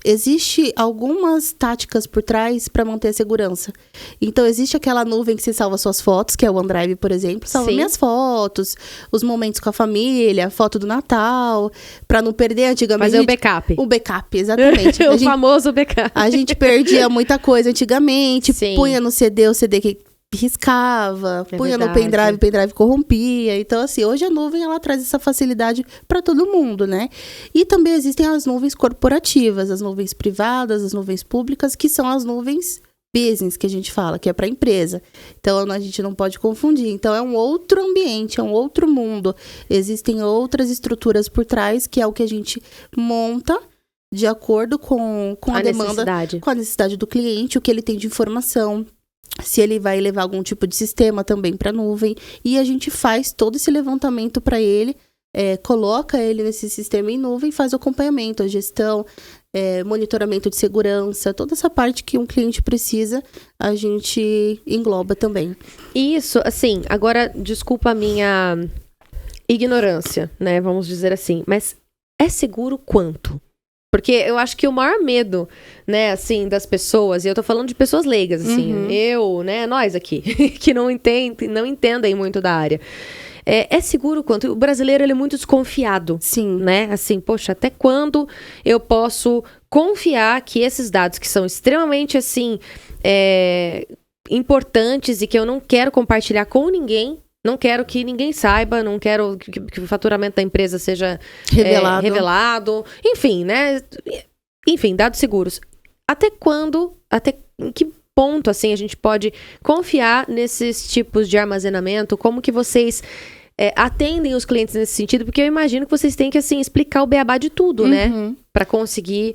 existe algumas táticas por trás para manter a segurança. Então, existe aquela nuvem que você salva suas fotos, que é o OneDrive, por exemplo. Salva minhas fotos, os momentos com a família, a foto do Natal, para não perder antigamente. Fazer o backup. O backup, exatamente. Famoso backup. A gente perdia muita coisa antigamente, punha no CD, o CD que riscava, punha no pendrive, o pendrive corrompia. Então, assim, hoje a nuvem, ela traz essa facilidade para todo mundo, né? E também existem as nuvens corporativas, as nuvens privadas, as nuvens públicas, que são as nuvens business, que a gente fala, que é para empresa. Então, a gente não pode confundir. Então, é um outro ambiente, é um outro mundo. Existem outras estruturas por trás, que é o que a gente monta de acordo com a demanda, com a necessidade do cliente, o que ele tem de informação, se ele vai levar algum tipo de sistema também para a nuvem, e a gente faz todo esse levantamento para ele, coloca ele nesse sistema em nuvem, faz o acompanhamento, a gestão, monitoramento de segurança, toda essa parte que um cliente precisa, a gente engloba também. Isso, assim, agora, desculpa a minha ignorância, né, vamos dizer assim, mas é seguro quanto? Porque eu acho que o maior medo, né, assim, das pessoas, e eu tô falando de pessoas leigas, assim, nós aqui, que não entendem muito da área. É seguro quanto? O brasileiro, ele é muito desconfiado. Sim. Né? Assim, poxa, até quando eu posso confiar que esses dados que são extremamente, assim, importantes e que eu não quero compartilhar com ninguém, não quero que ninguém saiba, não quero que o faturamento da empresa seja revelado. Enfim, né? Enfim, dados seguros. Até em que ponto, assim, a gente pode confiar nesses tipos de armazenamento? Como que vocês atendem os clientes nesse sentido? Porque eu imagino que vocês têm que, assim, explicar o beabá de tudo, né? Pra conseguir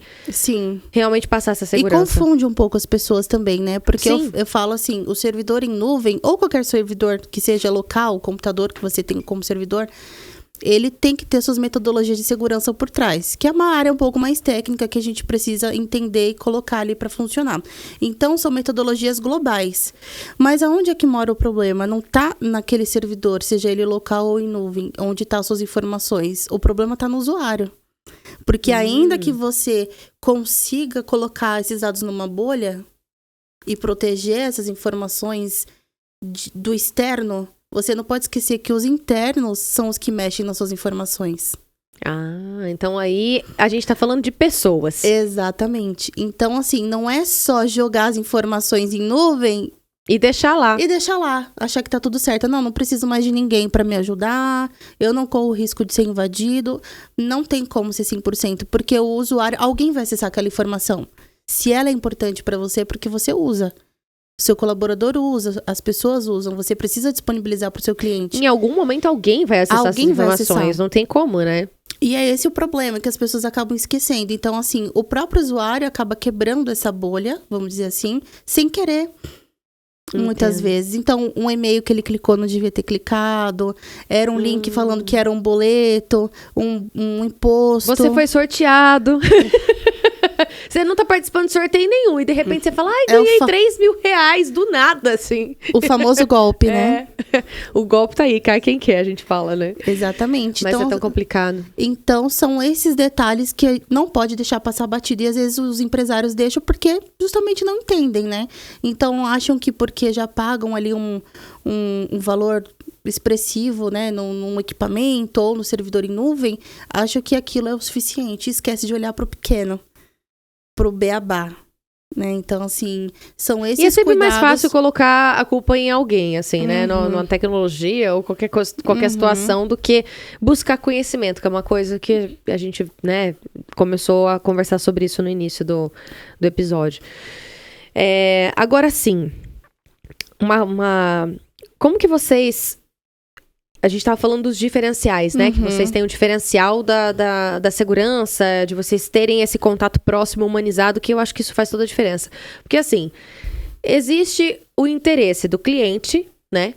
realmente passar essa segurança. E confunde um pouco as pessoas também, né? Porque eu falo assim, o servidor em nuvem, ou qualquer servidor que seja local, o computador que você tem como servidor, ele tem que ter suas metodologias de segurança por trás, que é uma área um pouco mais técnica que a gente precisa entender e colocar ali para funcionar. Então, são metodologias globais. Mas aonde é que mora o problema? Não está naquele servidor, seja ele local ou em nuvem, onde estão as suas informações. O problema está no usuário. Porque ainda que você consiga colocar esses dados numa bolha e proteger essas informações do externo, você não pode esquecer que os internos são os que mexem nas suas informações. Então aí a gente tá falando de pessoas. Exatamente. Então, assim, não é só jogar as informações em nuvem E deixar lá. E deixar lá, achar que tá tudo certo. Não preciso mais de ninguém pra me ajudar, eu não corro o risco de ser invadido. Não tem como ser 100%, porque o usuário, alguém vai acessar aquela informação. Se ela é importante pra você, é porque você usa. O seu colaborador usa, as pessoas usam, você precisa disponibilizar pro seu cliente. Em algum momento alguém vai acessar essas informações, não tem como, né? E é esse o problema, que as pessoas acabam esquecendo. Então, assim, o próprio usuário acaba quebrando essa bolha, vamos dizer assim, sem querer. Muitas vezes. Então, um e-mail que ele clicou não devia ter clicado. Era um link falando que era um boleto, um imposto. Você foi sorteado. Você não tá participando de sorteio nenhum. E de repente você fala, ganhei 3 mil reais do nada, assim. O famoso golpe, né? O golpe tá aí, cai quem quer, a gente fala, né? Exatamente. Mas então, é tão complicado. Então, são esses detalhes que não pode deixar passar batido. E às vezes os empresários deixam porque justamente não entendem, né? Então, acham que porque já pagam ali um valor expressivo, né, num equipamento ou no servidor em nuvem, acham que aquilo é o suficiente. Esquece de olhar pro pequeno, pro beabá, né? Então, assim, são esses cuidados. E é sempre mais fácil colocar a culpa em alguém, assim, né? Numa tecnologia ou qualquer situação, do que buscar conhecimento, que é uma coisa que a gente, né, começou a conversar sobre isso no início do episódio. Agora sim, como que vocês... A gente estava falando dos diferenciais, né? Que vocês têm o diferencial da segurança, de vocês terem esse contato próximo, humanizado, que eu acho que isso faz toda a diferença. Porque, assim, existe o interesse do cliente, né?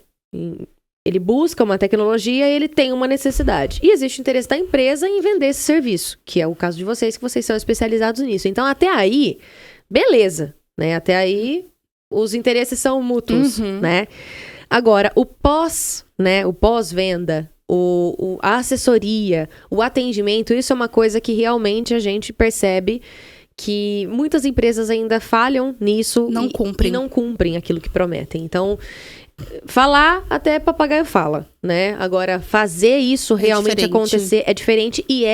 Ele busca uma tecnologia e ele tem uma necessidade. E existe o interesse da empresa em vender esse serviço, que é o caso de vocês, que vocês são especializados nisso. Então, até aí, beleza, né? Até aí, os interesses são mútuos, né? Agora, o pós-venda, a assessoria, o atendimento, isso é uma coisa que realmente a gente percebe que muitas empresas ainda falham nisso e não cumprem aquilo que prometem. Então, falar até papagaio fala, né? Agora, fazer isso realmente acontecer é diferente e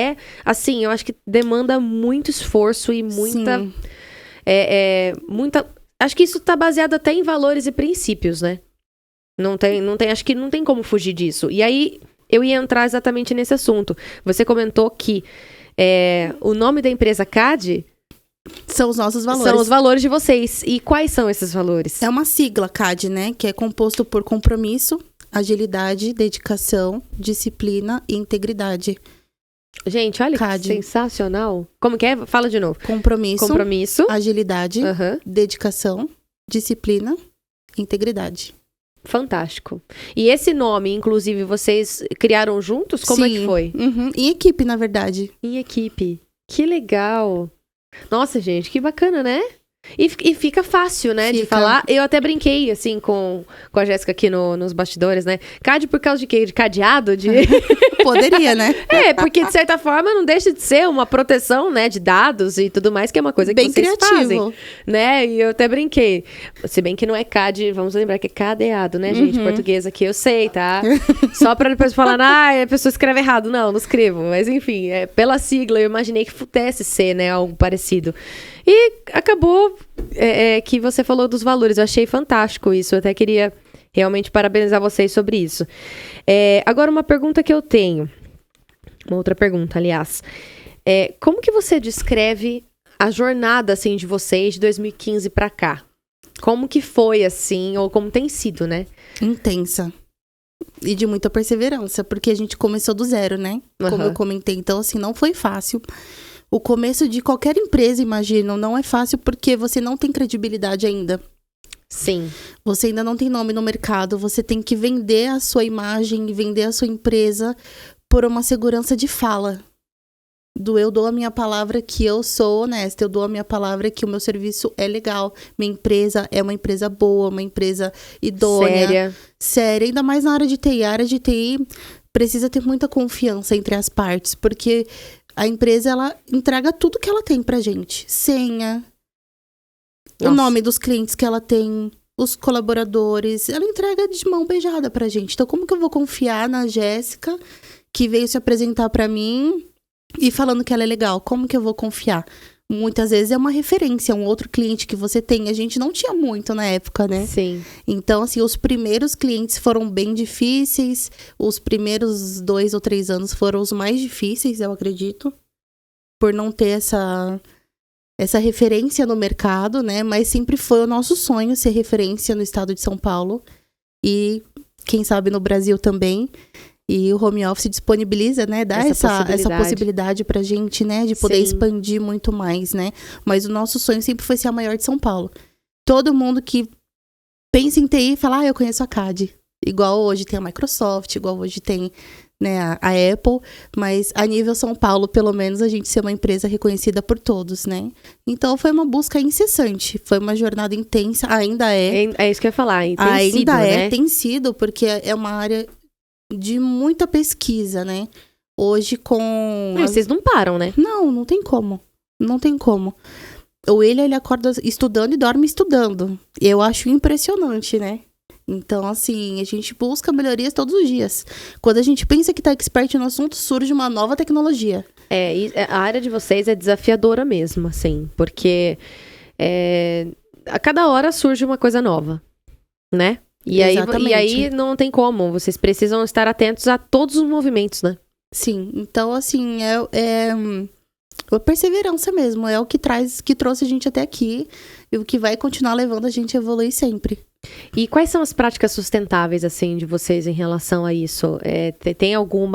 assim, eu acho que demanda muito esforço e muita... Acho que isso tá baseado até em valores e princípios, né? Acho que não tem como fugir disso. E aí, eu ia entrar exatamente nesse assunto. Você comentou que o nome da empresa CAD... São os nossos valores. São os valores de vocês. E quais são esses valores? É uma sigla, CAD, né? Que é composto por compromisso, agilidade, dedicação, disciplina e integridade. Gente, olha CAD. Que sensacional. Como que é? Fala de novo. Compromisso. Agilidade, dedicação, disciplina, integridade. Fantástico. E esse nome, inclusive, vocês criaram juntos? Como é que foi? Em equipe, na verdade. Em equipe. Que legal. Nossa, gente, que bacana, né? E fica fácil, né, de falar. Eu até brinquei, assim, com a Jéssica aqui nos bastidores, né? CAD por causa de quê? De cadeado? Poderia, né? Porque de certa forma não deixa de ser uma proteção, né, de dados e tudo mais, que é uma coisa que bem vocês criativo. Fazem, né? E eu até brinquei. Se bem que não é CAD, vamos lembrar que é cadeado, né, gente? Português aqui, eu sei, tá? Só pra depois falar, a pessoa escreve errado. Não escrevo. Mas enfim, pela sigla, eu imaginei que pudesse ser, né, algo parecido. E acabou que você falou dos valores. Eu achei fantástico isso. Eu até queria realmente parabenizar vocês sobre isso. Agora, uma pergunta que eu tenho. Uma outra pergunta, aliás. Como que você descreve a jornada, assim, de vocês de 2015 pra cá? Como que foi, assim, ou como tem sido, né? Intensa. E de muita perseverança, porque a gente começou do zero, né? Como eu comentei. Então, assim, não foi fácil. O começo de qualquer empresa, imagino, não é fácil porque você não tem credibilidade ainda. Sim. Você ainda não tem nome no mercado, você tem que vender a sua imagem e vender a sua empresa por uma segurança de fala. Eu dou a minha palavra que eu sou honesta, eu dou a minha palavra que o meu serviço é legal, minha empresa é uma empresa boa, uma empresa idônea. Séria, ainda mais na área de TI. A área de TI precisa ter muita confiança entre as partes, porque... A empresa, ela entrega tudo que ela tem pra gente. Senha, o nome dos clientes que ela tem, os colaboradores. Ela entrega de mão beijada pra gente. Então, como que eu vou confiar na Jéssica, que veio se apresentar pra mim e falando que ela é legal? Como que eu vou confiar? muitas vezes é uma referência, um outro cliente que você tem. A gente não tinha muito na época, né? Sim. Então, assim, os primeiros clientes foram bem difíceis. Os primeiros 2 ou 3 anos foram os mais difíceis, eu acredito. Por não ter essa referência no mercado, né? Mas sempre foi o nosso sonho ser referência no estado de São Paulo. E, quem sabe, no Brasil também. E o home office disponibiliza, né? Dá essa possibilidade pra gente, né? De poder expandir muito mais, né? Mas o nosso sonho sempre foi ser a maior de São Paulo. Todo mundo que pensa em TI fala, eu conheço a CAD. Igual hoje tem a Microsoft, igual hoje tem, né, a Apple. Mas a nível São Paulo, pelo menos, a gente ser uma empresa reconhecida por todos, né? Então foi uma busca incessante. Foi uma jornada intensa, ainda é. É isso que eu ia falar. Tem sido, porque é uma área de muita pesquisa, né? Hoje com... Vocês não param, né? Não tem como. Não tem como. O William, ele acorda estudando e dorme estudando. Eu acho impressionante, né? Então, assim, a gente busca melhorias todos os dias. Quando a gente pensa que tá expert no assunto, surge uma nova tecnologia. A área de vocês é desafiadora mesmo, assim. Porque a cada hora surge uma coisa nova, né? E aí não tem como, vocês precisam estar atentos a todos os movimentos, né? Sim, então assim, é a perseverança mesmo, é o que trouxe a gente até aqui e o que vai continuar levando a gente a evoluir sempre. E quais são as práticas sustentáveis, assim, de vocês em relação a isso? Tem algum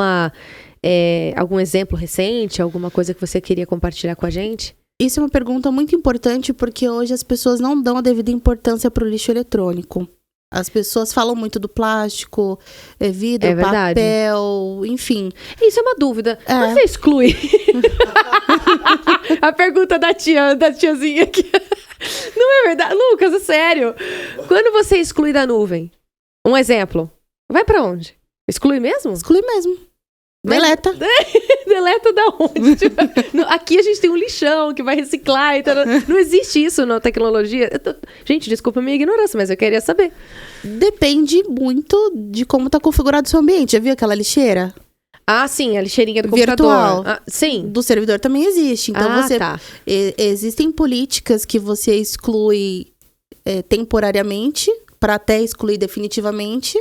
exemplo recente, alguma coisa que você queria compartilhar com a gente? Isso é uma pergunta muito importante porque hoje as pessoas não dão a devida importância para o lixo eletrônico. As pessoas falam muito do plástico, vidro, papel, enfim. Isso é uma dúvida. Quando você exclui? A pergunta da tiazinha aqui. Não é verdade? Lucas, é sério. Quando você exclui da nuvem, um exemplo, vai pra onde? Exclui mesmo? Exclui mesmo. Deleta. Deleta da onde? Aqui a gente tem um lixão que vai reciclar. Então não existe isso na tecnologia. Gente, desculpa a minha ignorância, mas eu queria saber. Depende muito de como está configurado o seu ambiente. Já viu aquela lixeira? Ah, sim, a lixeirinha do computador. Virtual. Sim. Do servidor também existe. Então, existem políticas que você exclui temporariamente para até excluir definitivamente.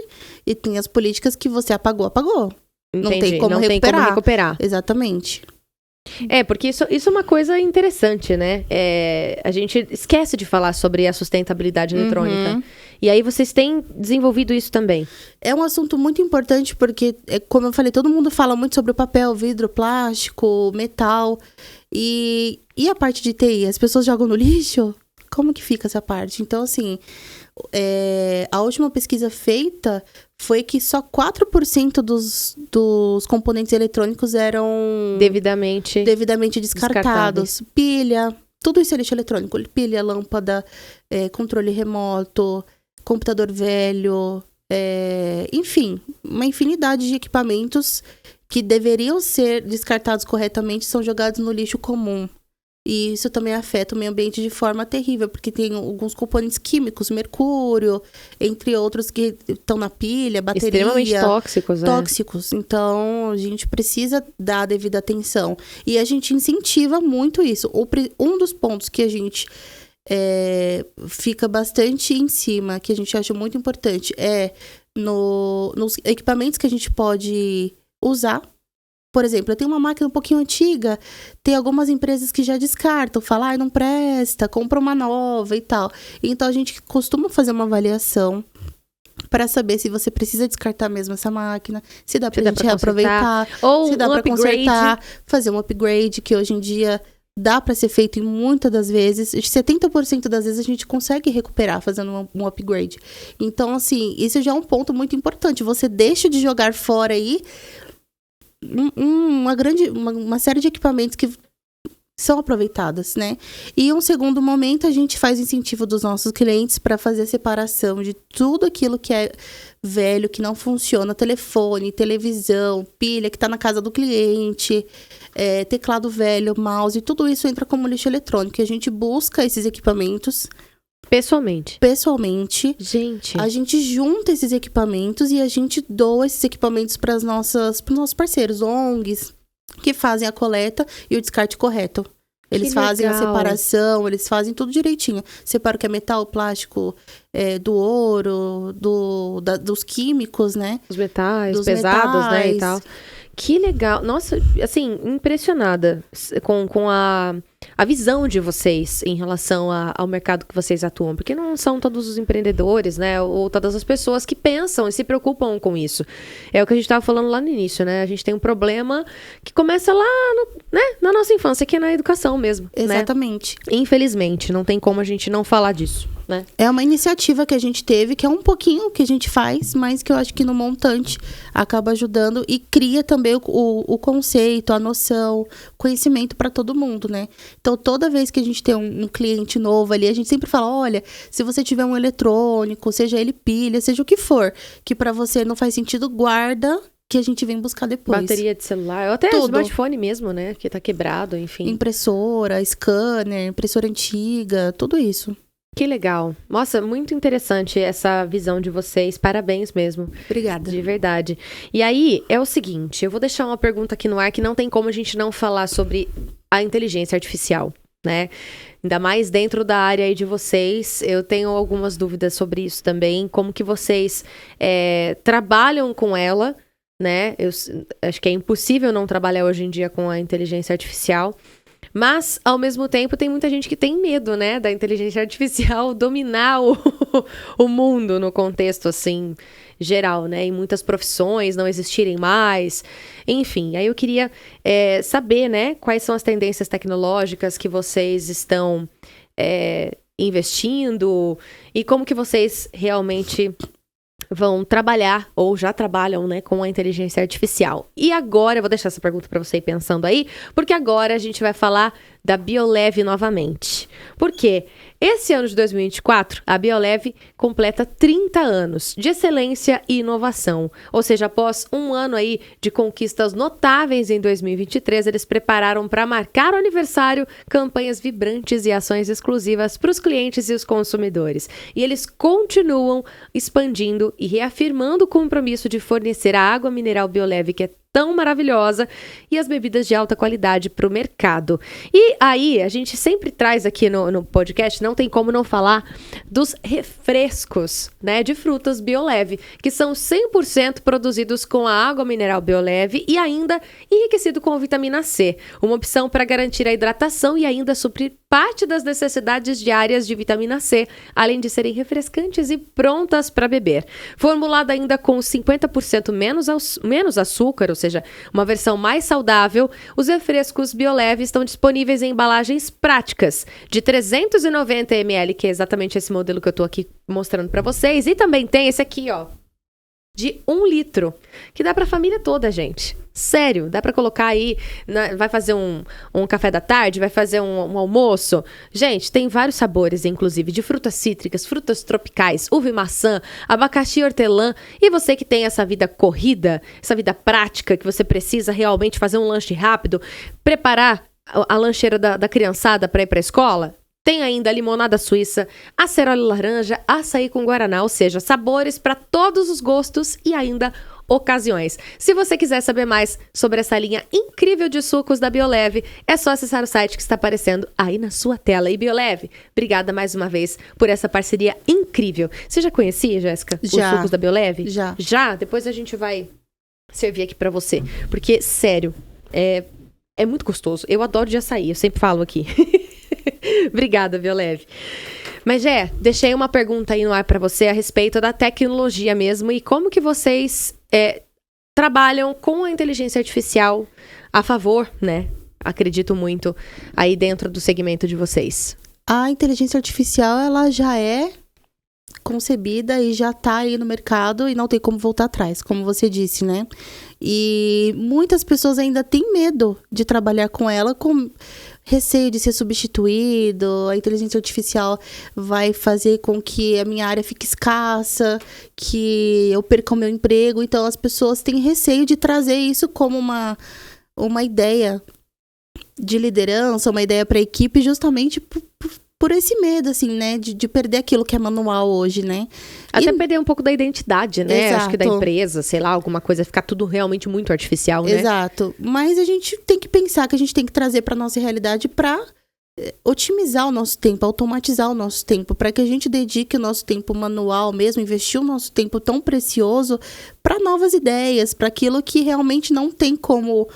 E tem as políticas que você apagou. Entendi. Não tem como recuperar. Exatamente. Porque isso é uma coisa interessante, né? A gente esquece de falar sobre a sustentabilidade eletrônica. E aí vocês têm desenvolvido isso também. É um assunto muito importante porque, como eu falei, todo mundo fala muito sobre o papel, vidro, plástico, metal. E a parte de TI? As pessoas jogam no lixo? Como que fica essa parte? Então, assim, a última pesquisa feita foi que só 4% dos componentes eletrônicos eram devidamente descartados. Pilha, tudo isso é lixo eletrônico. Pilha, lâmpada, controle remoto, computador velho, enfim, uma infinidade de equipamentos que deveriam ser descartados corretamente são jogados no lixo comum. E isso também afeta o meio ambiente de forma terrível, porque tem alguns componentes químicos, mercúrio, entre outros que estão na pilha, bateria. Extremamente tóxicos, Tóxicos. Então, a gente precisa dar a devida atenção. E a gente incentiva muito isso. Um dos pontos que a gente fica bastante em cima, que a gente acha muito importante, nos equipamentos que a gente pode usar. Por exemplo, eu tenho uma máquina um pouquinho antiga, tem algumas empresas que já descartam, falam, não presta, compra uma nova e tal. Então, a gente costuma fazer uma avaliação para saber se você precisa descartar mesmo essa máquina, se dá pra gente reaproveitar, se dá pra consertar, fazer um upgrade, que hoje em dia dá para ser feito em muitas das vezes. 70% das vezes a gente consegue recuperar fazendo um upgrade. Então, assim, isso já é um ponto muito importante. Você deixa de jogar fora aí uma série de equipamentos que são aproveitados, né? E um segundo momento, a gente faz incentivo dos nossos clientes para fazer a separação de tudo aquilo que é velho, que não funciona, telefone, televisão, pilha que está na casa do cliente, teclado velho, mouse, tudo isso entra como lixo eletrônico. E a gente busca esses equipamentos Pessoalmente. Gente. A gente junta esses equipamentos e a gente doa esses equipamentos para os nossos parceiros, ONGs, que fazem a coleta e o descarte correto. Eles fazem a separação, eles fazem tudo direitinho. Separa o que é metal, plástico, do ouro, dos químicos, né? Os metais, dos pesados, metais, né, e tal. Que legal. Nossa, assim, impressionada com a visão de vocês em relação ao mercado que vocês atuam. Porque não são todos os empreendedores, né? Ou todas as pessoas que pensam e se preocupam com isso. É o que a gente estava falando lá no início, né? A gente tem um problema que começa lá na nossa infância, que é na educação mesmo. Exatamente. Né? Infelizmente, não tem como a gente não falar disso, né? É uma iniciativa que a gente teve, que é um pouquinho que a gente faz, mas que eu acho que no montante acaba ajudando e cria também o conceito, a noção, conhecimento para todo mundo, né? Então, toda vez que a gente tem um cliente novo ali, a gente sempre fala, olha, se você tiver um eletrônico, seja ele pilha, seja o que for, que para você não faz sentido, guarda, que a gente vem buscar depois. Bateria de celular, ou até tudo. Smartphone mesmo, né? Que tá quebrado, enfim. Impressora, scanner, impressora antiga, tudo isso. Que legal. Nossa, muito interessante essa visão de vocês. Parabéns mesmo. Obrigada. De verdade. E aí, é o seguinte, eu vou deixar uma pergunta aqui no ar que não tem como a gente não falar sobre a inteligência artificial, né? Ainda mais dentro da área aí de vocês. Eu tenho algumas dúvidas sobre isso também. Como que vocês trabalham com ela, né? Eu acho que é impossível não trabalhar hoje em dia com a inteligência artificial. Mas, ao mesmo tempo, tem muita gente que tem medo, né, da inteligência artificial dominar o mundo no contexto, assim, geral, né? E muitas profissões não existirem mais. Enfim, aí eu queria saber, né, quais são as tendências tecnológicas que vocês estão investindo e como que vocês realmente vão trabalhar, ou já trabalham, né, com a inteligência artificial. E agora, eu vou deixar essa pergunta para você ir pensando aí, porque agora a gente vai falar da Biolev novamente. Por quê? Esse ano de 2024, a Biolev completa 30 anos de excelência e inovação. Ou seja, após um ano aí de conquistas notáveis em 2023, eles prepararam para marcar o aniversário campanhas vibrantes e ações exclusivas para os clientes e os consumidores. E eles continuam expandindo e reafirmando o compromisso de fornecer a água mineral Biolev, que é tão maravilhosa, e as bebidas de alta qualidade para o mercado. E aí, a gente sempre traz aqui no podcast, não tem como não falar dos refrescos, né, de frutas Biolev, que são 100% produzidos com a água mineral Biolev e ainda enriquecido com vitamina C, uma opção para garantir a hidratação e ainda suprir parte das necessidades diárias de vitamina C, além de serem refrescantes e prontas para beber. Formulada ainda com 50% menos açúcar, ou seja, uma versão mais saudável, os refrescos Biolev estão disponíveis em embalagens práticas de 390 ml, que é exatamente esse modelo que eu tô aqui mostrando para vocês, e também tem esse aqui, ó, de 1 litro, que dá pra família toda, gente. Sério, dá pra colocar aí, vai fazer um café da tarde, vai fazer um almoço. Gente, tem vários sabores, inclusive, de frutas cítricas, frutas tropicais, uva e maçã, abacaxi e hortelã. E você que tem essa vida corrida, essa vida prática, que você precisa realmente fazer um lanche rápido, preparar a lancheira da criançada pra ir pra escola, tem ainda a limonada suíça, acerola laranja, açaí com guaraná, ou seja, sabores para todos os gostos e ainda ocasiões. Se você quiser saber mais sobre essa linha incrível de sucos da Biolev, é só acessar o site que está aparecendo aí na sua tela. E Biolev, obrigada mais uma vez por essa parceria incrível. Você já conhecia, Jéssica, os sucos da Biolev? Já. Já? Depois a gente vai servir aqui para você. Porque, sério, é muito gostoso. Eu adoro de açaí, eu sempre falo aqui. Obrigada, Biolev. Mas, deixei uma pergunta aí no ar para você a respeito da tecnologia mesmo e como que vocês trabalham com a inteligência artificial a favor, né? Acredito muito aí dentro do segmento de vocês. A inteligência artificial, ela já é concebida e já tá aí no mercado e não tem como voltar atrás, como você disse, né? E muitas pessoas ainda têm medo de trabalhar com ela, com receio de ser substituído, a inteligência artificial vai fazer com que a minha área fique escassa, que eu perca o meu emprego. Então, as pessoas têm receio de trazer isso como uma ideia de liderança, uma ideia para a equipe, justamente por esse medo, assim, né? De perder aquilo que é manual hoje, né? Até perder um pouco da identidade, né? Exato. Acho que da empresa, sei lá, alguma coisa, ficar tudo realmente muito artificial, né? Exato. Mas a gente tem que pensar que a gente tem que trazer para nossa realidade para otimizar o nosso tempo, automatizar o nosso tempo, para que a gente dedique o nosso tempo manual mesmo, investir o nosso tempo tão precioso para novas ideias, para aquilo que realmente não tem como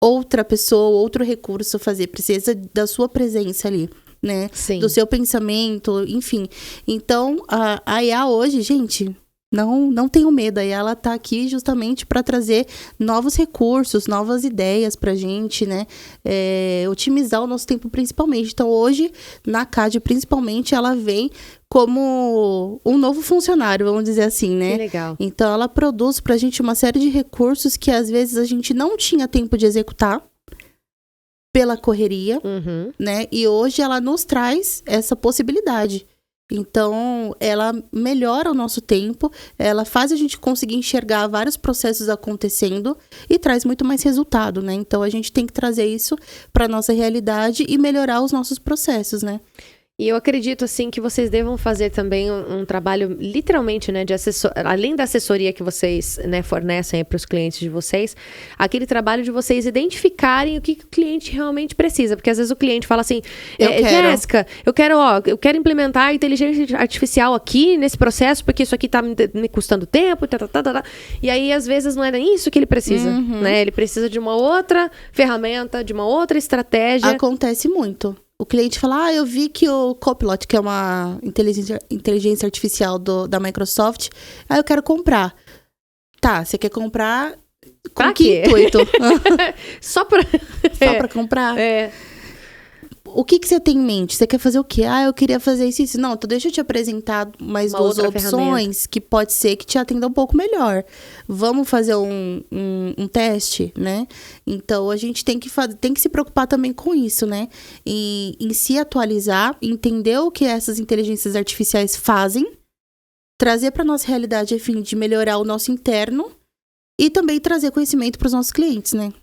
outra pessoa, outro recurso fazer, precisa da sua presença ali, né? Sim. Do seu pensamento, enfim. Então, a IA hoje, gente, não tenham medo, aí ela tá aqui justamente para trazer novos recursos, novas ideias pra gente, né? Otimizar o nosso tempo principalmente. Então, hoje, na CAD, principalmente, ela vem como um novo funcionário, vamos dizer assim, né? Que legal. Então, ela produz pra gente uma série de recursos que, às vezes, a gente não tinha tempo de executar pela correria, né? E hoje ela nos traz essa possibilidade. Então, ela melhora o nosso tempo, ela faz a gente conseguir enxergar vários processos acontecendo e traz muito mais resultado, né? Então, a gente tem que trazer isso para nossa realidade e melhorar os nossos processos, né? E eu acredito, assim, que vocês devam fazer também um trabalho, literalmente, né, de além da assessoria que vocês, né, fornecem para os clientes de vocês, aquele trabalho de vocês identificarem o que o cliente realmente precisa. Porque às vezes o cliente fala assim, Jéssica, eu quero implementar a inteligência artificial aqui nesse processo, porque isso aqui tá me custando tempo, e aí às vezes não é nem isso que ele precisa, né? Ele precisa de uma outra ferramenta, de uma outra estratégia. Acontece muito. O cliente fala, eu vi que o Copilot, que é uma inteligência artificial da Microsoft, eu quero comprar. Tá, você quer comprar com pra que intuito? Só pra comprar? É. O que você tem em mente? Você quer fazer o quê? Eu queria fazer isso. Não, então deixa eu te apresentar mais duas opções que pode ser que te atenda um pouco melhor. Vamos fazer um teste, né? Então, a gente tem que se preocupar também com isso, né? Em se atualizar, entender o que essas inteligências artificiais fazem, trazer para nossa realidade a fim de melhorar o nosso interno e também trazer conhecimento para os nossos clientes, né?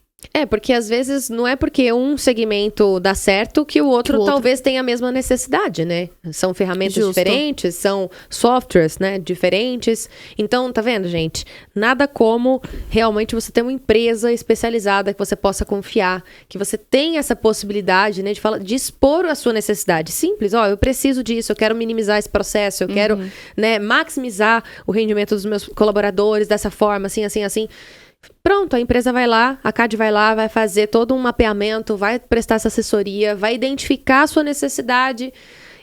Porque às vezes não é porque um segmento dá certo que o outro talvez tenha a mesma necessidade, né? São ferramentas diferentes, são softwares, né, diferentes. Então, tá vendo, gente? Nada como realmente você ter uma empresa especializada que você possa confiar, que você tenha essa possibilidade, né, de expor a sua necessidade. Simples, eu preciso disso, eu quero minimizar esse processo, eu quero, né, maximizar o rendimento dos meus colaboradores dessa forma, assim, assim, assim. Pronto, a empresa vai lá, a CAD vai lá, vai fazer todo um mapeamento, vai prestar essa assessoria, vai identificar a sua necessidade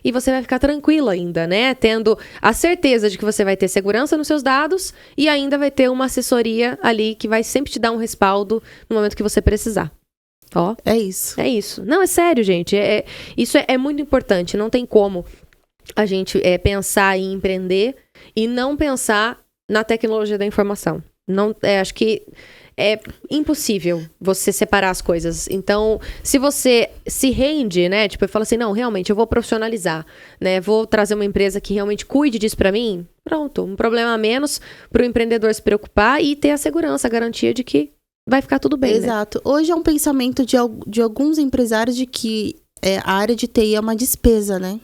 e você vai ficar tranquilo ainda, né? Tendo a certeza de que você vai ter segurança nos seus dados e ainda vai ter uma assessoria ali que vai sempre te dar um respaldo no momento que você precisar. É isso. É isso. Não, é sério, gente. Isso é muito importante. Não tem como a gente pensar em empreender e não pensar na tecnologia da informação. Não, acho que é impossível você separar as coisas. Então, se você se rende, né? Tipo, eu falo assim, não, realmente, eu vou profissionalizar, né? Vou trazer uma empresa que realmente cuide disso pra mim. Pronto, um problema a menos pro empreendedor se preocupar e ter a segurança, a garantia de que vai ficar tudo bem, Exato. Né? Hoje é um pensamento de alguns empresários de que a área de TI é uma despesa, né?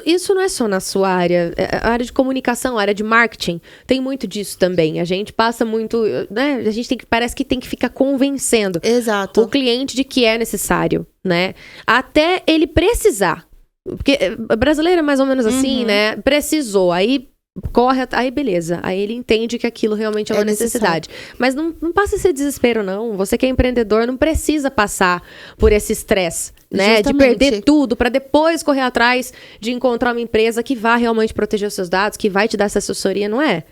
Isso não é só na sua área. A área de comunicação, a área de marketing, tem muito disso também. A gente passa muito, né? A gente parece que tem que ficar convencendo o cliente de que é necessário, né? Até ele precisar. Porque brasileiro é mais ou menos assim, né? Precisou, aí corre, aí beleza. Aí ele entende que aquilo realmente é uma necessidade. Mas não passa esse desespero, não. Você que é empreendedor não precisa passar por esse estresse, né? Justamente. De perder tudo para depois correr atrás de encontrar uma empresa que vai realmente proteger os seus dados, que vai te dar essa assessoria, não é?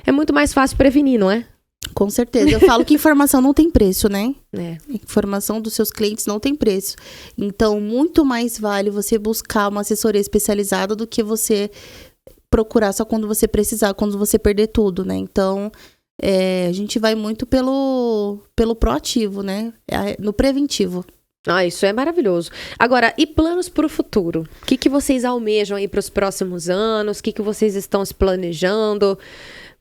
É muito mais fácil prevenir, não é? Com certeza. Eu falo que informação não tem preço, né? Informação dos seus clientes não tem preço. Então, muito mais vale você buscar uma assessoria especializada do que você procurar só quando você precisar, quando você perder tudo, né? Então, a gente vai muito pelo proativo, né? No preventivo. Isso é maravilhoso. Agora, e planos para o futuro? O que vocês almejam aí para os próximos anos? O que vocês estão se planejando?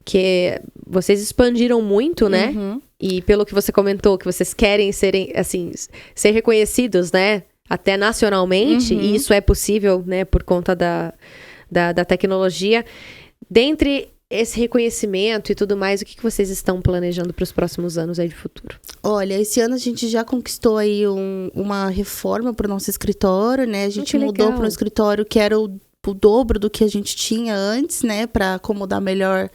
Que vocês expandiram muito, né? E pelo que você comentou, que vocês querem ser reconhecidos, né? Até nacionalmente. E isso é possível, né? Por conta da tecnologia. Dentre esse reconhecimento e tudo mais, o que vocês estão planejando para os próximos anos aí de futuro? Olha, esse ano a gente já conquistou aí uma reforma para o nosso escritório, né? A gente mudou para um escritório que era o dobro do que a gente tinha antes, né? Para acomodar melhor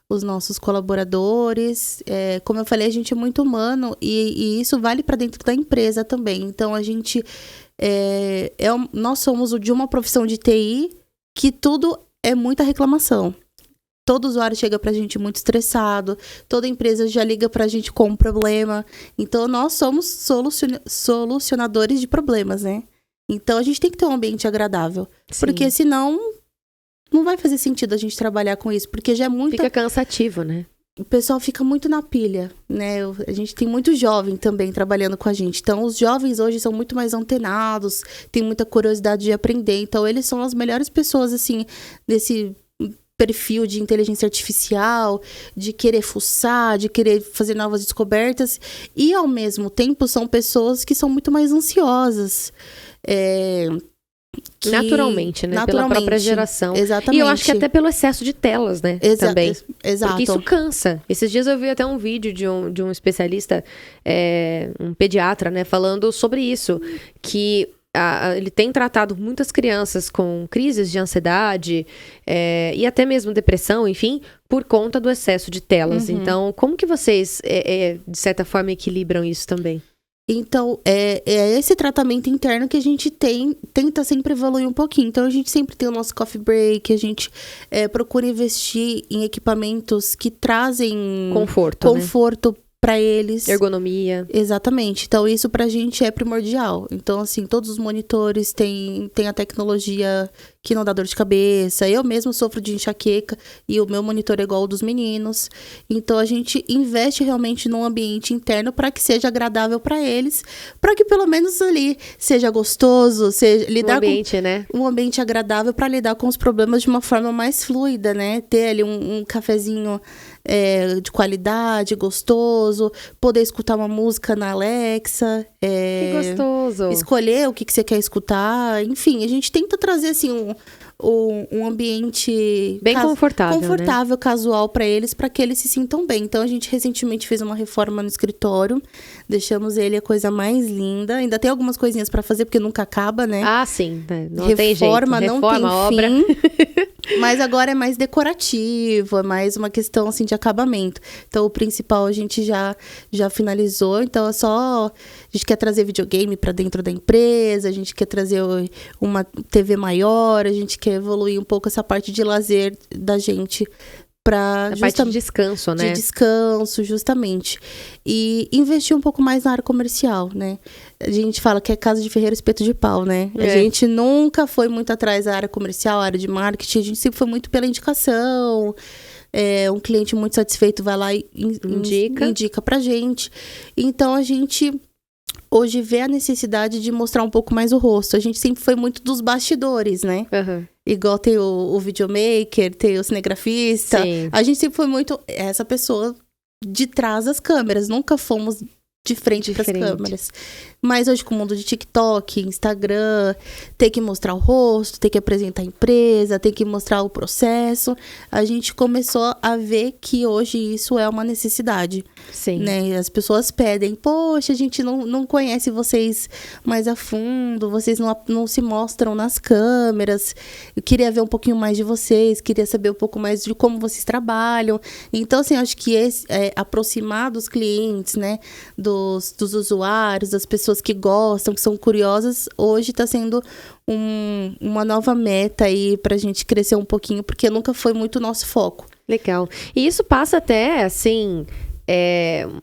os nossos colaboradores. Como eu falei, a gente é muito humano e isso vale para dentro da empresa também. Então, a gente... nós somos de uma profissão de TI que tudo é muita reclamação. Todo usuário chega pra gente muito estressado, toda empresa já liga pra gente com um problema. Então, nós somos solucionadores de problemas, né? Então, a gente tem que ter um ambiente agradável. Sim. Porque senão, não vai fazer sentido a gente trabalhar com isso. Porque já é muito... Fica cansativo, né? O pessoal fica muito na pilha, né? A gente tem muito jovem também trabalhando com a gente. Então, os jovens hoje são muito mais antenados, têm muita curiosidade de aprender. Então, eles são as melhores pessoas, assim, desse... perfil de inteligência artificial, de querer fuçar, de querer fazer novas descobertas. E, ao mesmo tempo, são pessoas que são muito mais ansiosas. Naturalmente, né? Pela própria geração. Exatamente. E eu acho que até pelo excesso de telas, né? Também. Exato. Porque isso cansa. Esses dias eu vi até um vídeo de um especialista, um pediatra, né? Falando sobre isso. Que... ele tem tratado muitas crianças com crises de ansiedade e até mesmo depressão, enfim, por conta do excesso de telas. Uhum. Então, como que vocês, de certa forma, equilibram isso também? Então, é esse tratamento interno que a gente tenta sempre evoluir um pouquinho. Então, a gente sempre tem o nosso coffee break, a gente procura investir em equipamentos que trazem conforto, né? Para eles. Ergonomia. Exatamente. Então, isso pra gente é primordial. Então, assim, todos os monitores têm a tecnologia que não dá dor de cabeça. Eu mesmo sofro de enxaqueca e o meu monitor é igual ao dos meninos. Então, a gente investe realmente num ambiente interno para que seja agradável para eles, para que pelo menos ali seja gostoso, lidar ambiente, né? Um ambiente agradável para lidar com os problemas de uma forma mais fluida, né? Ter ali um cafezinho de qualidade, gostoso, poder escutar uma música na Alexa. Que gostoso! Escolher o que você quer escutar. Enfim, a gente tenta trazer, assim, um ambiente... Bem confortável, né? Casual para eles que eles se sintam bem. Então, a gente recentemente fez uma reforma no escritório. Deixamos ele a coisa mais linda. Ainda tem algumas coisinhas para fazer, porque nunca acaba, né? Ah, sim. Não tem jeito. Reforma não tem obra. Fim. Mas agora é mais decorativo, é mais uma questão, assim, de acabamento. Então, o principal a gente já finalizou. Então, a gente quer trazer videogame para dentro da empresa, a gente quer trazer uma TV maior, a gente quer evoluir um pouco essa parte de lazer da gente. A parte de descanso, né? De descanso, justamente. E investir um pouco mais na área comercial, né? A gente fala que é casa de ferreiro, espeto de pau, né? A gente nunca foi muito atrás da área comercial, área de marketing. A gente sempre foi muito pela indicação. Um cliente muito satisfeito vai lá e indica pra gente. Então, a gente... hoje vê a necessidade de mostrar um pouco mais o rosto. A gente sempre foi muito dos bastidores, né? Uhum. Igual tem o videomaker, tem o cinegrafista. Sim. A gente sempre foi muito essa pessoa de trás das câmeras. Nunca fomos de frente para as câmeras. Mas hoje, com o mundo de TikTok, Instagram, tem que mostrar o rosto, tem que apresentar a empresa, tem que mostrar o processo. A gente começou a ver que hoje isso é uma necessidade. Sim. Né? As pessoas pedem, poxa, a gente não conhece vocês mais a fundo, vocês não se mostram nas câmeras. Eu queria ver um pouquinho mais de vocês, queria saber um pouco mais de como vocês trabalham. Então, assim, acho que aproximar dos clientes, né, dos usuários, das pessoas que gostam, que são curiosas, hoje está sendo uma nova meta aí pra gente crescer um pouquinho, porque nunca foi muito o nosso foco. Legal. E isso passa até, assim,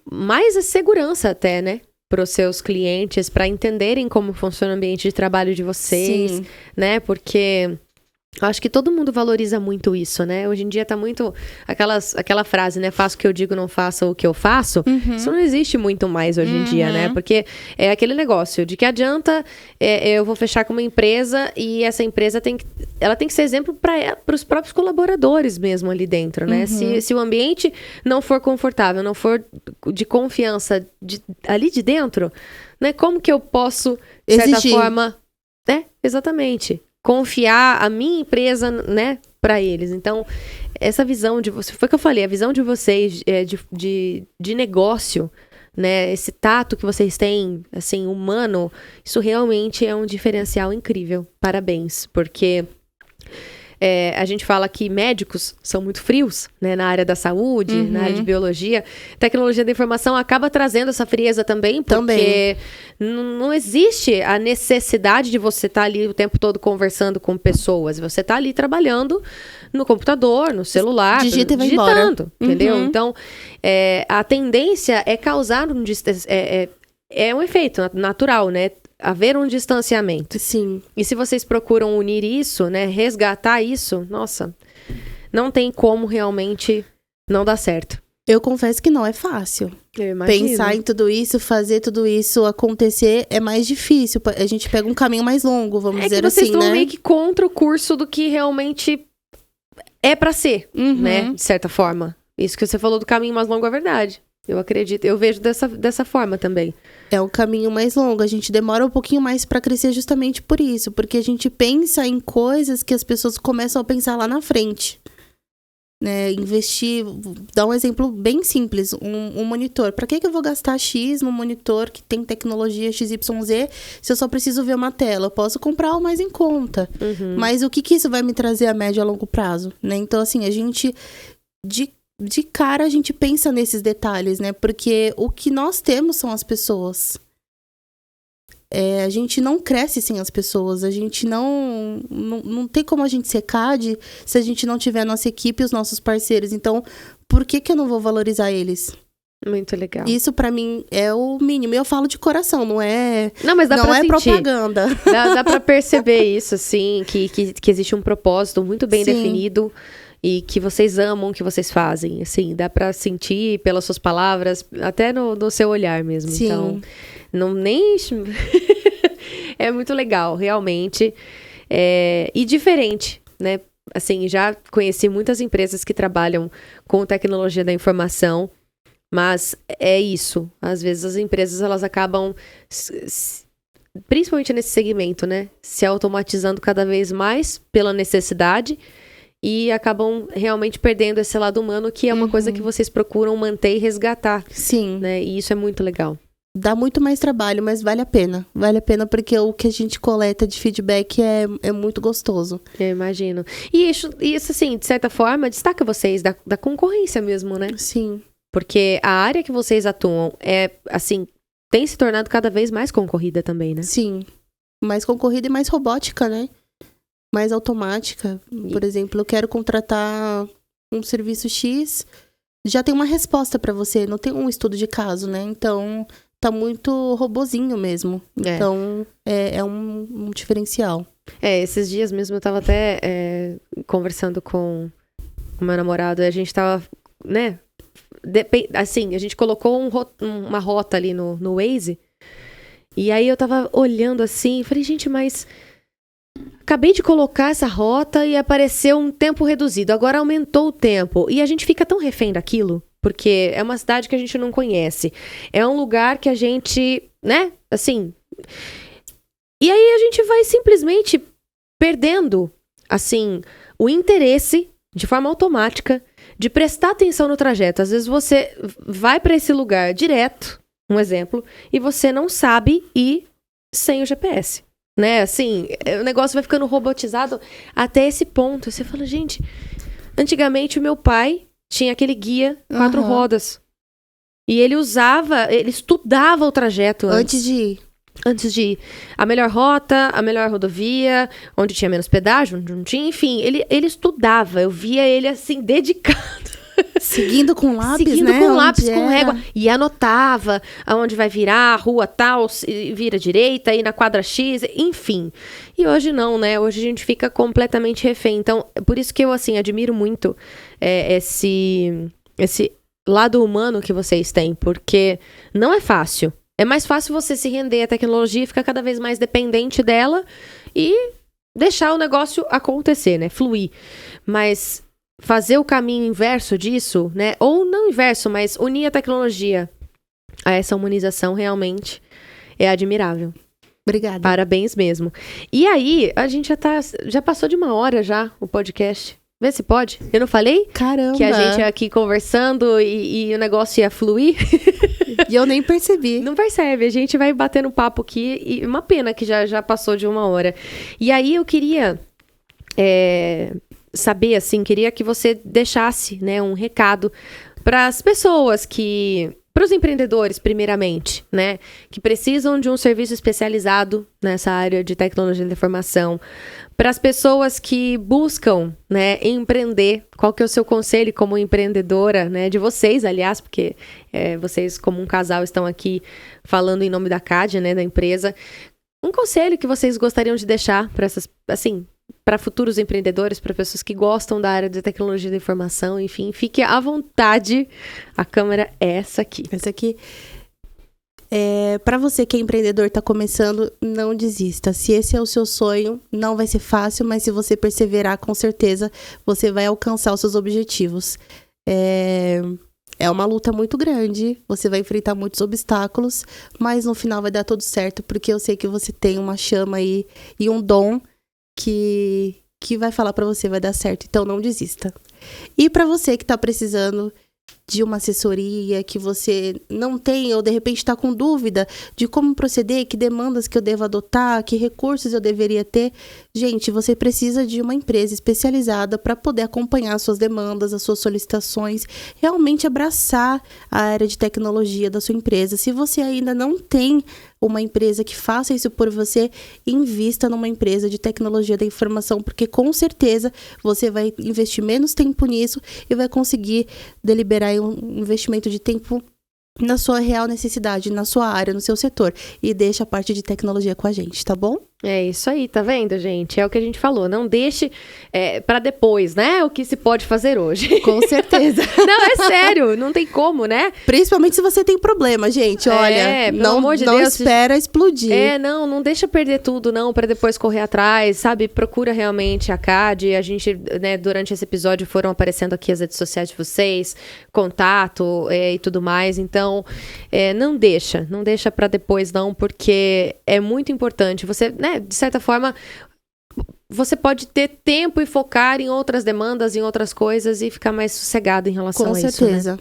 mais a segurança até, né? Para os seus clientes, para entenderem como funciona o ambiente de trabalho de vocês, Sim. né? Porque... acho que todo mundo valoriza muito isso, né? Hoje em dia tá muito aquela frase, né? Faço o que eu digo, não faça o que eu faço. Uhum. Isso não existe muito mais hoje em dia, né? Porque é aquele negócio de que adianta eu vou fechar com uma empresa e essa empresa tem que ser exemplo para os próprios colaboradores mesmo ali dentro, né? Uhum. Se o ambiente não for confortável, não for de confiança ali de dentro, né? Como que eu posso, de certa forma... Exatamente. Confiar a minha empresa, né, para eles. Então, essa visão de você, foi o que eu falei, a visão de vocês de negócio, né? Esse tato que vocês têm, assim, humano, isso realmente é um diferencial incrível. Parabéns, porque a gente fala que médicos são muito frios, né? Na área da saúde, na área de biologia. Tecnologia da informação acaba trazendo essa frieza também, porque não existe a necessidade de você estar ali o tempo todo conversando com pessoas. Você está ali trabalhando no computador, no celular, digita e vai digitando, embora. entendeu? Então, a tendência é causar um efeito natural, né? Haver um distanciamento. Sim. E se vocês procuram unir isso, né? Resgatar isso, nossa, não tem como realmente não dar certo. Eu confesso que não é fácil. Eu imagino. Pensar em tudo isso, fazer tudo isso acontecer é mais difícil. A gente pega um caminho mais longo, vamos dizer assim, né? Vocês estão meio que contra o curso do que realmente é pra ser, né? De certa forma. Isso que você falou do caminho mais longo é verdade. Eu acredito, eu vejo dessa forma também. É um caminho mais longo, a gente demora um pouquinho mais pra crescer justamente por isso. Porque a gente pensa em coisas que as pessoas começam a pensar lá na frente. Né? Investir, dar um exemplo bem simples, um monitor. Pra que eu vou gastar X num monitor que tem tecnologia XYZ se eu só preciso ver uma tela? Eu posso comprar o mais em conta. Mas o que isso vai me trazer a médio e a longo prazo? Né? Então, assim, a gente... De cara a gente pensa nesses detalhes, né? Porque o que nós temos são as pessoas. A gente não cresce sem as pessoas. A gente não tem como a gente ser CAD se a gente não tiver a nossa equipe e os nossos parceiros. Então, por que eu não vou valorizar eles? Muito legal. Isso pra mim é o mínimo. Eu falo de coração, não é... Não, mas dá pra sentir. Propaganda. Dá pra perceber isso, assim, que existe um propósito muito bem definido. E que vocês amam o que vocês fazem, assim, dá pra sentir pelas suas palavras, até no seu olhar mesmo. Sim. Então, é muito legal, realmente. E diferente, né? Assim, já conheci muitas empresas que trabalham com tecnologia da informação, mas é isso. Às vezes as empresas, elas acabam, principalmente nesse segmento, né? Se automatizando cada vez mais pela necessidade. E acabam realmente perdendo esse lado humano, que é uma coisa que vocês procuram manter e resgatar. Sim. Né? E isso é muito legal. Dá muito mais trabalho, mas vale a pena. Vale a pena porque o que a gente coleta de feedback é muito gostoso. Eu imagino. E isso, assim, de certa forma, destaca vocês da concorrência mesmo, né? Sim. Porque a área que vocês atuam assim, tem se tornado cada vez mais concorrida também, né? Sim. Mais concorrida e mais robótica, né? Mais automática. Por exemplo, eu quero contratar um serviço X, já tem uma resposta pra você, não tem um estudo de caso, né? Então, tá muito robozinho mesmo. Então, é um diferencial. Esses dias mesmo eu tava até conversando com o meu namorado, e a gente tava, né? Assim, a gente colocou uma rota ali no Waze, e aí eu tava olhando assim, e falei, gente, mas... Acabei de colocar essa rota e apareceu um tempo reduzido. Agora aumentou o tempo. E a gente fica tão refém daquilo. Porque é uma cidade que a gente não conhece. É um lugar que a gente, né? Assim... E aí a gente vai simplesmente perdendo, assim, o interesse de forma automática de prestar atenção no trajeto. Às vezes você vai para esse lugar direto, um exemplo, e você não sabe ir sem o GPS. Né, assim, o negócio vai ficando robotizado até esse ponto. Você fala, gente, antigamente o meu pai tinha aquele guia 4 rodas. E ele estudava o trajeto antes de ir. Antes de ir. A melhor rota, a melhor rodovia, onde tinha menos pedágio, onde não tinha, enfim. Ele estudava, eu via ele assim, dedicado. Seguindo com lápis, né? Com lápis, com régua. E anotava aonde vai virar, a rua tal, vira direita, e na quadra X, enfim. E hoje não, né? Hoje a gente fica completamente refém. Então, por isso que eu, assim, admiro muito esse lado humano que vocês têm. Porque não é fácil. É mais fácil você se render à tecnologia e ficar cada vez mais dependente dela e deixar o negócio acontecer, né? Fluir. Mas... fazer o caminho inverso disso, né? Ou não inverso, mas unir a tecnologia a essa humanização realmente é admirável. Obrigada. Parabéns mesmo. E aí, a gente já passou de 1 hora já, o podcast. Vê se pode. Eu não falei? Caramba! Que a gente ia aqui conversando e o negócio ia fluir. E eu nem percebi. Não percebe, a gente vai batendo papo aqui. E uma pena que já passou de 1 hora. E aí eu queria saber, assim, queria que você deixasse, né, um recado para as pessoas para os empreendedores, primeiramente, né, que precisam de um serviço especializado nessa área de tecnologia da informação, para as pessoas que buscam, né, empreender. Qual que é o seu conselho como empreendedora, né, de vocês, aliás, porque vocês como um casal estão aqui falando em nome da CAD, né, da empresa. Um conselho que vocês gostariam de deixar para essas, assim, para futuros empreendedores, para pessoas que gostam da área de tecnologia da informação, enfim, fique à vontade. A câmera é essa aqui. Essa aqui. Para você que é empreendedor, está começando, não desista. Se esse é o seu sonho, não vai ser fácil, mas se você perseverar, com certeza, você vai alcançar os seus objetivos. É uma luta muito grande, você vai enfrentar muitos obstáculos, mas no final vai dar tudo certo, porque eu sei que você tem uma chama aí e um dom que vai falar pra você, vai dar certo, então não desista. E pra você que tá precisando de uma assessoria, que você não tem ou de repente está com dúvida de como proceder, que demandas que eu devo adotar, que recursos eu deveria ter, gente, você precisa de uma empresa especializada para poder acompanhar as suas demandas, as suas solicitações, realmente abraçar a área de tecnologia da sua empresa. Se você ainda não tem uma empresa que faça isso por você, invista numa empresa de tecnologia da informação, porque com certeza você vai investir menos tempo nisso e vai conseguir deliberar um investimento de tempo na sua real necessidade, na sua área, no seu setor. E deixa a parte de tecnologia com a gente, tá bom? É isso aí, tá vendo, gente? É o que a gente falou. Não deixe pra depois, né? O que se pode fazer hoje. Com certeza. Não, é sério. Não tem como, né? Principalmente se você tem problema, gente. Olha, pelo amor de não Deus, espera explodir. Não deixa perder tudo, não, pra depois correr atrás, sabe? Procura realmente a CAD. A gente, né, durante esse episódio foram aparecendo aqui as redes sociais de vocês, contato e tudo mais. Então, não deixa pra depois, não, porque é muito importante. Você, né, de certa forma, você pode ter tempo e focar em outras demandas, em outras coisas e ficar mais sossegado em relação a isso. Com certeza. Né?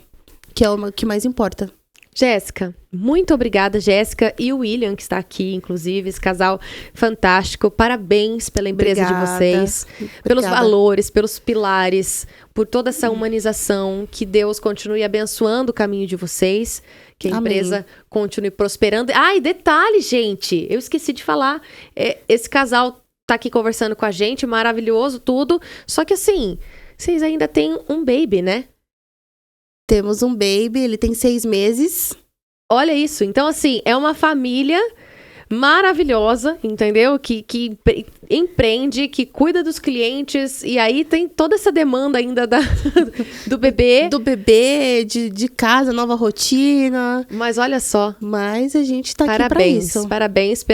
Que é o que mais importa. Jéssica, muito obrigada, Jéssica e o William, que está aqui, inclusive, esse casal fantástico. Parabéns pela empresa de vocês, pelos valores, pelos pilares, por toda essa humanização. Que Deus continue abençoando o caminho de vocês, que a empresa continue prosperando. E detalhe, gente, eu esqueci de falar, esse casal tá aqui conversando com a gente, maravilhoso, tudo, só que assim, vocês ainda têm um baby, né? Temos um baby, ele tem 6 meses. Olha isso. Então, assim, é uma família maravilhosa, entendeu? Que empreende, que cuida dos clientes. E aí tem toda essa demanda ainda do bebê. Do bebê, de casa, nova rotina. Mas olha só. Mas a gente tá aqui pra isso. Parabéns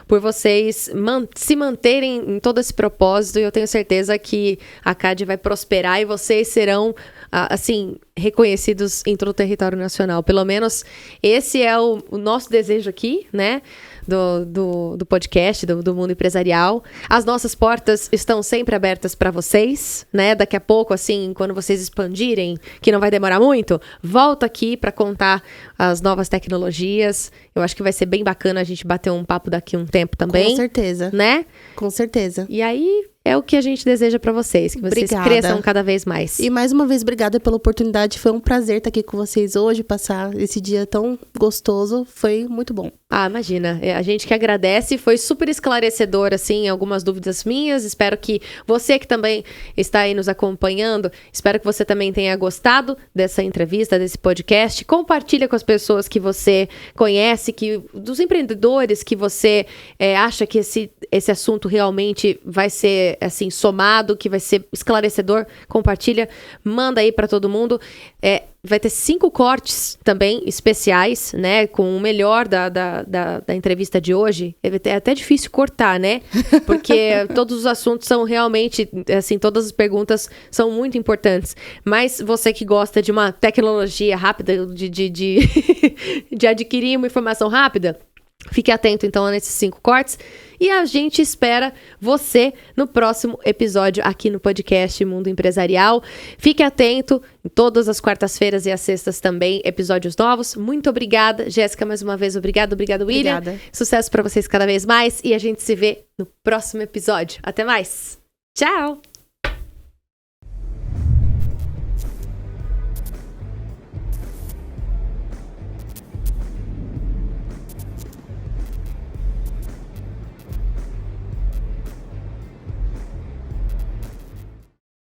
por vocês se manterem em todo esse propósito. E eu tenho certeza que a CAD vai prosperar e vocês serão, assim, reconhecidos em todo o território nacional. Pelo menos esse é o nosso desejo aqui, né? Do podcast, do Mundo Empresarial. As nossas portas estão sempre abertas para vocês, né? Daqui a pouco, assim, quando vocês expandirem, que não vai demorar muito, volta aqui para contar as novas tecnologias. Eu acho que vai ser bem bacana a gente bater um papo daqui a um tempo também. Com certeza. Né? Com certeza. E aí, é o que a gente deseja para vocês, que vocês cresçam cada vez mais. E mais uma vez, obrigada pela oportunidade. Foi um prazer estar aqui com vocês hoje, passar esse dia tão gostoso. Foi muito bom. Imagina. A gente que agradece. Foi super esclarecedor, assim, algumas dúvidas minhas. Espero que você que também está aí nos acompanhando, espero que você também tenha gostado dessa entrevista, desse podcast. Compartilha com as pessoas que você conhece, dos empreendedores que você acha que esse assunto realmente vai ser, assim, somado, que vai ser esclarecedor. Compartilha, manda aí para todo mundo. Vai ter 5 cortes também especiais, né? Com o melhor da entrevista de hoje. É até difícil cortar, né? Porque todos os assuntos são realmente, assim, todas as perguntas são muito importantes. Mas você que gosta de uma tecnologia rápida, de adquirir uma informação rápida, Fique atento, então, nesses 5 cortes. E a gente espera você no próximo episódio aqui no podcast Mundo Empresarial. Fique atento, em todas as quartas-feiras e as sextas também, episódios novos. Muito obrigada, Jéssica, mais uma vez. Obrigado, William. Obrigada. Sucesso para vocês cada vez mais. E a gente se vê no próximo episódio. Até mais. Tchau!